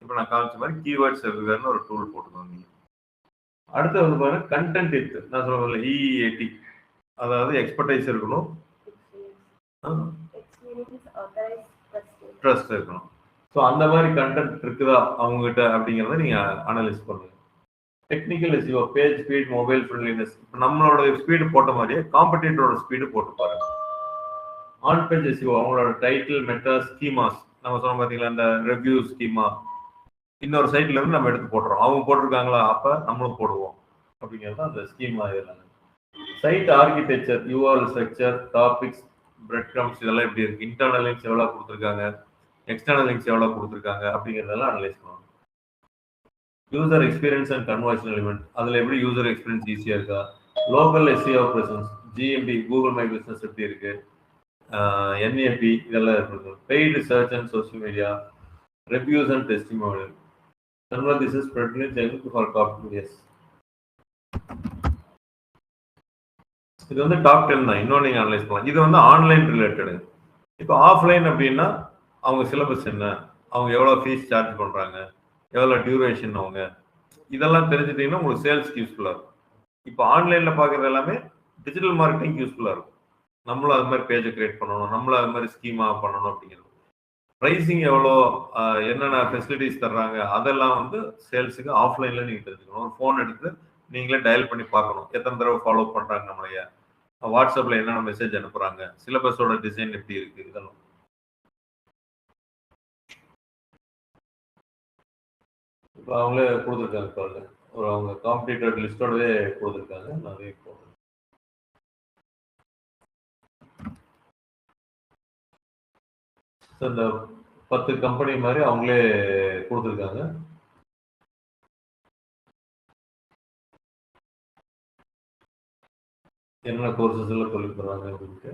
இப்போ நான் காமிச்ச மாதிரி கீவேர்ட்ஸ் எவ்ரிவேர்னு ஒரு டூல் போட்டுக்கோங்க. நீங்கள் அடுத்து வந்து பாருங்க கண்டென்ட் இருக்கு. நான் சொல்றேன்ல இஇஏடி, அதாவது எக்ஸ்பர்டைஸ் இருக்கணும், ட்ரஸ்ட் இருக்கணும். ஸோ அந்த மாதிரி கண்டென்ட் இருக்குதா அவங்ககிட்ட அப்படிங்கிறத நீங்க அனலைஸ் பண்ணுங்க. Technical SEO, page speed, mobile friendliness. இப்போ நம்மளோட ஸ்பீடு போட்ட மாதிரியே காம்படிட்டரோட ஸ்பீடு போட்டு பாருங்க. ஆன் பேஜ் எஸ்இஓ, அவங்களோட டைட்டில், மெட்டா, ஸ்கீமாஸ், நம்ம சொன்ன பார்த்தீங்களா இந்த ரிவ்யூ ஸ்கீமா, இன்னொரு சைட்ல இருந்து நம்ம எடுத்து போடுறோம். அவங்க போட்டிருக்காங்களா, அப்ப நம்மளும் போடுவோம் அப்படிங்கிறது அந்த ஸ்கீமா. இதெல்லாம் site architecture, URL structure, topics, breadcrumbs, இதெல்லாம் எப்படி இருக்கு, இன்டர்னல் லிங்க்ஸ் எவ்வளவு கொடுத்துருக்காங்க, எக்ஸ்டர்னல் லிங்க்ஸ் எவ்வளவு கொடுத்துருக்காங்க அப்படிங்கிறதெல்லாம் அனலைஸ் பண்ணணும். User experience and conversion element, அதுல எப்படி யூசர் எக்ஸ்பீரியன்ஸ் ஈஸியா இருக்கா, local SEO presence, GMB, Google my business எப்படி இருக்கு, என்ஏபி, இதெல்லாம் இருக்கு. Paid search and social media, reviews and testimonial, convert this is pertinent for copy. Yes. இது வந்து டாப் 10 தான். இன்னும் நீங்க அனலைஸ் பண்ணலாம். இது வந்து ஆன்லைன் ரிலேட்டடு. இப்போ ஆஃப்லைன் அப்படின்னா அவங்க சிலபஸ் என்ன, அவங்க எவ்வளோ ஃபீஸ் சார்ஜ் பண்ணுறாங்க, எவ்வளோ டியூரேஷன், அவங்க இதெல்லாம் தெரிஞ்சுட்டீங்கன்னா உங்களுக்கு சேல்ஸ்க்கு யூஸ்ஃபுல்லாக இருக்கும். இப்போ ஆன்லைனில் பார்க்குறது எல்லாமே டிஜிட்டல் மார்க்கெட்டிங் யூஸ்ஃபுல்லாக இருக்கும். நம்மளும் அது மாதிரி பேஜை கிரியேட் பண்ணணும், நம்மளும் அது மாதிரி ஸ்கீமா பண்ணணும் அப்படிங்கிறது. ப்ரைஸிங் எவ்வளோ, என்னென்ன ஃபெசிலிட்டிஸ் தர்றாங்க, அதெல்லாம் வந்து சேல்ஸுக்கு ஆஃப்லைனில் நீங்கள் தெரிஞ்சுக்கணும். ஒரு ஃபோன் எடுத்து நீங்களே டயல் பண்ணி பார்க்கணும், எத்தனை தடவை ஃபாலோ பண்ணுறாங்க நம்மளைய, வாட்ஸ்அப்பில் என்னென்ன மெசேஜ் அனுப்புகிறாங்க, சிலபஸோட டிசைன் எப்படி இருக்குது, இதெல்லாம். இப்போ அவங்களே கொடுத்துருக்காங்க பாருங்க, ஒரு அவங்க காம்படிட்டர் லிஸ்டோடவே கொடுத்துருக்காங்க. நிறைய இந்த 10 கம்பெனி மாதிரி அவங்களே கொடுத்துருக்காங்க. என்னென்ன கோர்சஸ் எல்லாம் சொல்லி தராங்க அப்படின்ட்டு.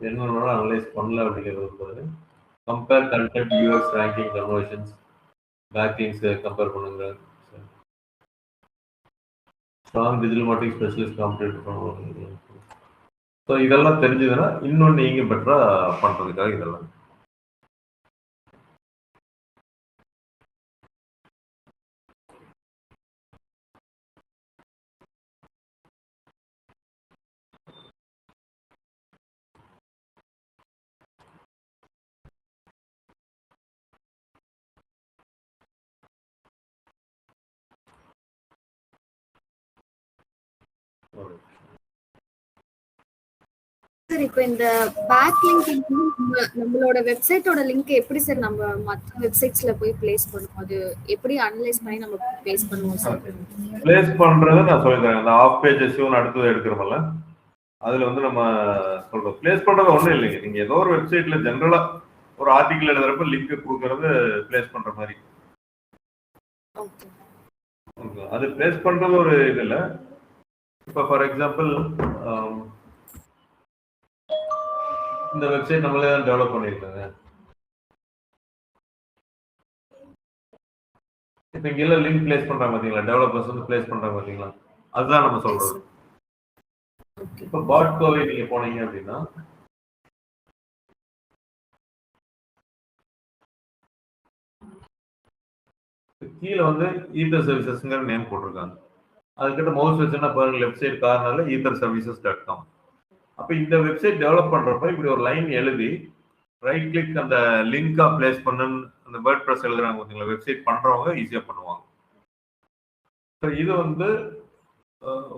என்னென்ன அனலைஸ் பண்ணல அப்படிங்கிறது. Compare content, UX, ranking, conversions, backlinks compare பண்ணுங்க. Strong digital marketing specialist competitor பண்ணுவாங்க. ஸோ இதெல்லாம் தெரிஞ்சதுன்னா இன்னும் நீங்கள் பெட்டராக பண்ணுறதுக்காக இதெல்லாம். சார் இப்போ இந்த பேக் லிங்க் நம்மளோட வெப்சைட்டோட லிங்க் எப்படி சார் நம்ம மற்ற வெப்சைட்ஸ்ல போய் பிளேஸ் பண்ணுவோம், அது எப்படி அனலைஸ் பண்ணி நம்ம பிளேஸ் பண்ணுவோம் சார்? பிளேஸ் பண்றது நான் சொல்லித்தரேன். அந்த ஆஃப் பேஜஸையும் அடுத்தது எடுக்கிறோம்ல, அதுல வந்து நம்ம சொல்றோம். பிளேஸ் பண்றது ஒன்றும் இல்லைங்க. நீங்க ஏதோ ஒரு வெப்சைட்ல ஜென்ரலா ஒரு ஆர்டிகிள் எழுதுறப்ப லிங்க் கொடுக்கறது பிளேஸ் பண்ற மாதிரி. அது பிளேஸ் பண்றது ஒரு இது இல்லை. இப்போ ஃபார் எக்ஸாம்பிள் இந்த வெப்சைட் நம்மளே தான் டெவலப் பண்ணியிருக்காங்க. இப்போ இங்க எல்லாம் லிங்க் பிளேஸ் பண்றாங்க பாத்தீங்களா, டெவலப்பர்ஸ் வந்து பிளேஸ் பண்றாங்க பாத்தீங்களா, அதுதான் நம்ம சொல்றது. இப்போ பாட் கோவை நீங்க போனீங்க அப்படின்னா கீழே வந்து ஈத்தர் சர்வீசஸ்ங்கிற நேம் போட்டிருக்காங்க. அதுக்கிட்ட மவுஸ் வச்சுன்னா பாருங்க, லெஃப்ட் சைடு கார்னர்ல etherservices.com. அப்ப இந்த வெப்சைட் டெவலப் பண்றப்ப இப்படி ஒரு லைன் எழுதி ரைட் கிளிக் அந்த லிங்கா பிளேஸ் பண்ணுன்னு அந்த வேர்ட் ப்ரெஸ் எழுதுறாங்க பார்த்தீங்களா, வெப்சைட் பண்றவங்க ஈஸியா பண்ணுவாங்க. ஸோ இது வந்து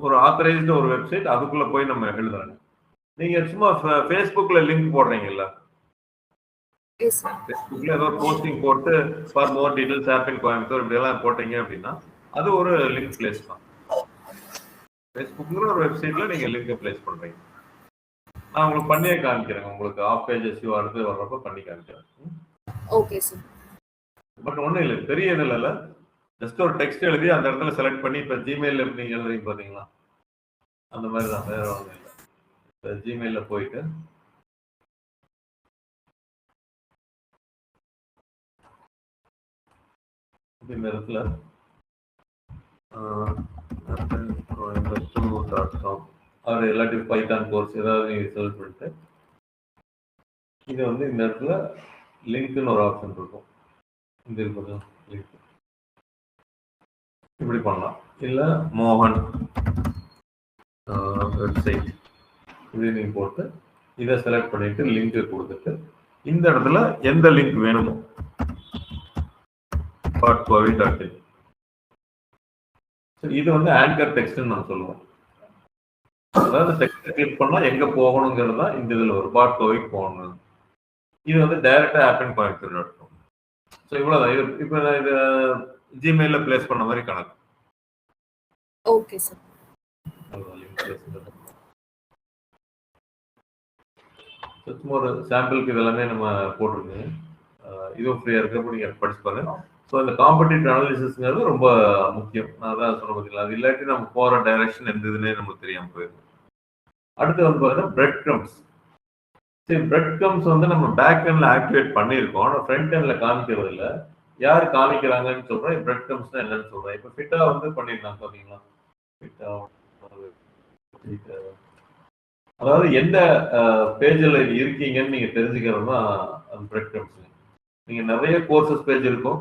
ஒரு ஆத்தரைஸ்டு ஒரு வெப்சைட், அதுக்குள்ள போய் நம்ம எழுதுறாங்க. நீங்க சும்மா ஃபேஸ்புக்ல லிங்க் போடுறீங்கல்ல, ஃபேஸ்புக்ல ஏதோ போஸ்டிங் போட்டு ஃபார் மோர் டீடைல்ஸ் ஆப் இன் கோயம்புத்தூர் இப்படி எல்லாம் போட்டீங்க அப்படின்னா அது ஒரு லிங்க் பிளேஸ் தான். ஃபேஸ்புக்ங்கிற ஒரு வெப்சைட்ல நீங்க லிங்கை பிளேஸ் பண்றீங்க. நான் உங்களுக்கு பண்ணியே காமிக்கிறேன், உங்களுக்கு ஆஃப் பேஜ் எஸ்இஓ அடுத்து வர்றப்ப பண்ணி காமிக்கிறேன். Okay sir. பட் ஒன்றும் இல்லை, பெரிய இதில் இல்லை, ஜஸ்ட் ஒரு டெக்ஸ்ட் எழுதி அந்த இடத்துல செலக்ட் பண்ணி இப்போ ஜிமெயிலில் எப்படி நீங்கள் எழுதுறீங்க பார்த்தீங்களா, அந்த மாதிரி தான், வேற ஒன்றும் இல்லை. இப்போ ஜிமெயிலில் போயிட்டு இந்த இடத்துல அவர் எல்லாத்தையும் பைத்தான் கோர்ஸ் ஏதாவது நீங்கள் செலக்ட் பண்ணிட்டு இது வந்து இந்த இடத்துல லிங்க்னு ஒரு ஆப்ஷன் இருக்கும், இந்த இருக்குது லிங்க், இப்படி பண்ணலாம். இல்லை மோகன் வெப்சைட் இப்படி நீங்கள் போட்டு இதை செலக்ட் பண்ணிட்டு லிங்க் கொடுத்துட்டு இந்த இடத்துல எந்த லிங்க் வேணுமோ .covid.in, இது வந்து ஆங்கர் டெக்ஸ்ட்னு நம்ம சொல்லுவோம். அதாவது டெக்ஸ்ட் கிளிக் பண்ணா எங்க போகணுங்கிறது தான் இந்த இதுல ஒரு .covid போகணும். இது வந்து டைரக்டா ஆப் இன் கோயம்புத்தூர் இருக்கும். ஸோ இவ்வளவுதான். இது இப்போ நான் இது ஜிமெயில பிளேஸ் பண்ண மாதிரி கணக்கு. Okay sir. சும்மா ஒரு சாம்பிளுக்கு இதெல்லாமே நம்ம போட்டிருக்கோங்க. இதுவும் ஃப்ரீயா இருக்கிறப்ப நீங்க படிச்சு பாருங்க. ஸோ இந்த காம்படிட்டிவ் அனாலிசிஸ்ங்கிறது ரொம்ப முக்கியம். நான் தான் சொல்ல பார்த்தீங்களா, அது இல்லாட்டி நம்ம போகிற டைரக்ஷன் எந்த இதுன்னே நமக்கு தெரியாமல் போயிடும். அடுத்து வந்து பார்த்தீங்கன்னா பிரெட் க்ரம்ஸ். சரி, பிரெட் க்ரம்ஸ் வந்து நம்ம பேக் எண்ட்ல ஆக்டிவேட் பண்ணியிருக்கோம், ஆனால் ஃப்ரண்ட் எண்ட்ல காமிக்கிறது இல்லை. யார் காமிக்கிறாங்கன்னு சொல்றேன், பிரெட் க்ரம்ஸ்னா என்னன்னு சொல்றேன். இப்போ ஃபிட்டா வந்து பண்ணிடலாம் பார்த்தீங்களா, ஃபிட்டா அதாவது எந்த பேஜில் இருக்கீங்கன்னு நீங்க தெரிஞ்சுக்கிறது தான் அந்த பிரெட் க்ரம்ஸ். நீங்க நிறைய கோர்சஸ் பேஜ் இருக்கும்,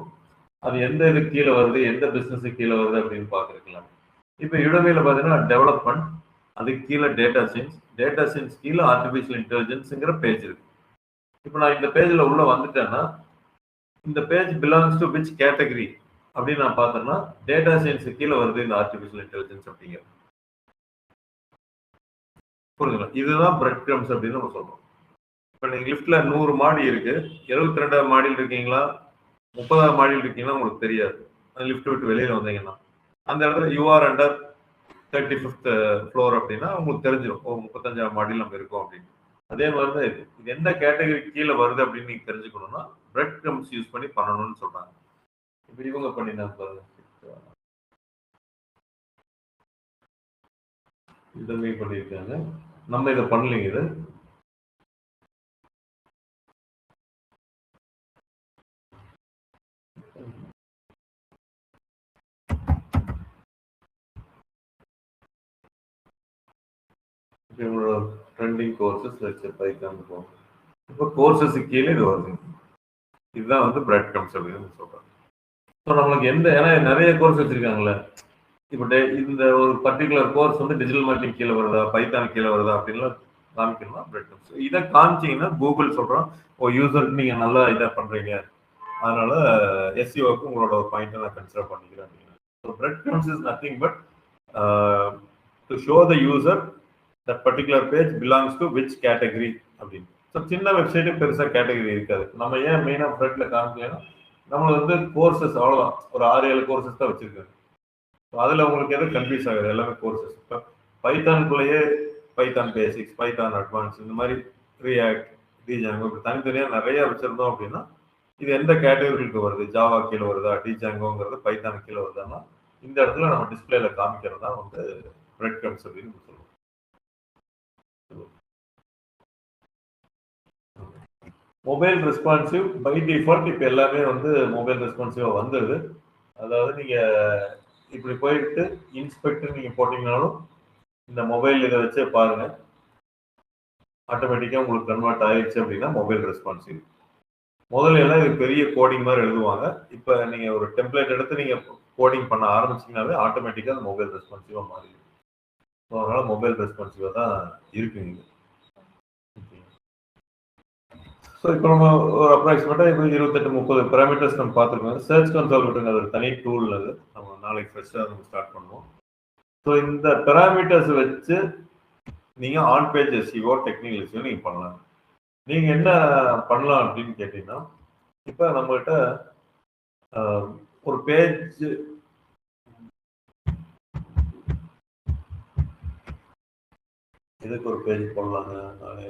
அது எந்த இது கீழே வருது, எந்த பிசினஸ் கீழே வருது அப்படின்னு பார்த்துருக்கலாம். இப்போ யுடமியில் பார்த்தீங்கன்னா டெவலப்மெண்ட், அதுக்கு கீழே டேட்டா சயின்ஸ் கீழே ஆர்டிஃபிஷியல் இன்டெலிஜென்ஸுங்கிற பேஜ் இருக்கு. இப்போ நான் இந்த பேஜில் உள்ள வந்துட்டேன்னா இந்த page belongs to which category அப்படின்னு நான் பார்த்தேன்னா டேட்டா சயின்ஸுக்கு கீழே வருது இந்த ஆர்டிஃபிஷியல் இன்டெலிஜென்ஸ் அப்படிங்கிறது. புரிஞ்சுங்களா, இதுதான் பிரெட் க்ரம்ஸ் அப்படின்னு நம்ம சொல்றோம். இப்போ நீங்கள் லிஃப்ட்ல 100 மாடி இருக்கு, 72வது மாடியில் இருக்கீங்களா 30வது மாடியில் இருக்கீங்கன்னா உங்களுக்கு தெரியாது. லிஃப்ட் விட்டு வெளியில வந்தீங்கன்னா அந்த இடத்துல யூஆர் அண்டர் 35th ஃப்ளோர் அப்படின்னா உங்களுக்கு தெரிஞ்சிடும், 35வது மாடியில் நம்ம இருக்கோம் அப்படின்னு. அதே மாதிரி தான் இது எந்த கேட்டகரி கீழே வருது அப்படின்னு நீங்க தெரிஞ்சுக்கணும்னா பிரெட் க்ரம்ஸ் யூஸ் பண்ணி பண்ணணும்னு சொல்றாங்க. இப்போ இவங்க பண்ணினாங்க பாருங்க, இதுமே பண்ணியிருக்காங்க, நம்ம இதை பண்ணலைங்க. இது இவங்களோட ட்ரெண்டிங் கோர்சஸ் வச்சு பைத்தான் போகும். இப்போ கோர்சஸ் கீழே இது வருது, இதுதான் வந்து பிரெட் க்ரம்ஸ் அப்படின்னு சொல்றாங்க. ஸோ நம்மளுக்கு எந்த, ஏன்னா நிறைய கோர்ஸ் வச்சிருக்காங்களே, இப்போ இந்த ஒரு பர்டிகுலர் கோர்ஸ் வந்து டிஜிட்டல் மார்க்கெட்டிங் கீழே வருதா, பைத்தான் கீழே வருதா அப்படின்லாம் காமிக்கணும்னா பிரெட் க்ரம்ஸ். இதை காமிச்சிங்கன்னா கூகுள் சொல்கிறோம், யூசருக்கு நீங்கள் நல்லா இதாக பண்ணுறீங்க, அதனால எஸ்இஓக்கு உங்களோட ஒரு பாயிண்ட்டை நான் கன்சிடர் பண்ணிக்கிறேன் அப்படின்னா. So bread crumbs is nothing but to show the user that particular page belongs to which category அப்படின்னு. ஸோ சின்ன வெப்சைட்டு பெருசாக கேட்டகரி இருக்காது. நம்ம ஏன் மெயினாக ஃப்ரண்ட்ல காமிக்கலைன்னா நம்மளுக்கு வந்து கோர்சஸ் அவ்வளோதான், ஒரு 6-7 கோர்சஸ் தான் வச்சிருக்காங்க. ஸோ அதில் உங்களுக்கு எதுவும் கன்ஃபியூஸ் ஆகுது, எல்லாமே கோர்சஸ். இப்போ பைத்தானுக்குள்ளேயே பைத்தான் பேசிக்ஸ், பைத்தான் அட்வான்ஸ், இந்த மாதிரி ரியாக்ட், டிஜாங்கோ, இப்படி தனித்தனியாக நிறைய வச்சிருந்தோம் அப்படின்னா இது எந்த கேட்டகரிக்கு வருது, ஜாவா கீழே வருதா, டிஜாங்கோங்கிறது பைத்தான் கீழே வருதான்னா இந்த இடத்துல நம்ம டிஸ்பிளேல காமிக்கிறது தான் வந்து பிரெட் க்ரம்ஸ் அப்படின்னு சொல்லுவோம். மொபைல் ரெஸ்பான்சிவ் பை டிஃபால்ட் இப்போ எல்லாமே வந்து மொபைல் ரெஸ்பான்சிவாக வந்துடுது. அதாவது நீங்கள் இப்படி போயிட்டு இன்ஸ்பெக்டர் நீங்கள் போட்டிங்கனாலும் இந்த மொபைல் இதை வச்சே பாருங்க, ஆட்டோமேட்டிக்காக உங்களுக்கு கன்வெர்ட் ஆயிடுச்சு அப்படின்னா மொபைல் ரெஸ்பான்சிவ். முதல்ல எல்லாம் இது பெரிய கோடிங் மாதிரி எழுதுவாங்க. இப்போ நீங்க ஒரு டெம்ப்ளேட் எடுத்து நீங்க கோடிங் பண்ண ஆரம்பிச்சீங்கன்னாவே ஆட்டோமேட்டிக்கா அந்த மொபைல் ரெஸ்பான்சிவா மாறிடும். ஸோ அதனால மொபைல் ரெஸ்பான்சிவா தான் இருக்குங்க. ஸோ இப்போ நம்ம ஒரு அப்ராக்சிமேட்டாக இப்போ 28-30 பேராமீட்டர்ஸ் நம்ம பார்த்துருக்கோம். சர்ச் கன்சோல் விட்டுங்க, அது ஒரு தனி டூல். அது நம்ம நாளைக்கு ஃப்ரெஷ்ஷாக நம்ம ஸ்டார்ட் பண்ணுவோம். ஸோ இந்த பேராமீட்டர்ஸ் வச்சு நீங்கள் on page SEO technical SEO நீங்கள் பண்ணலாம். நீங்கள் என்ன பண்ணலாம் அப்படின்னு கேட்டீங்கன்னா, இப்போ நம்மகிட்ட ஒரு பேஜ் இதுக்கு ஒரு பேஜ் போடலாங்க. நானே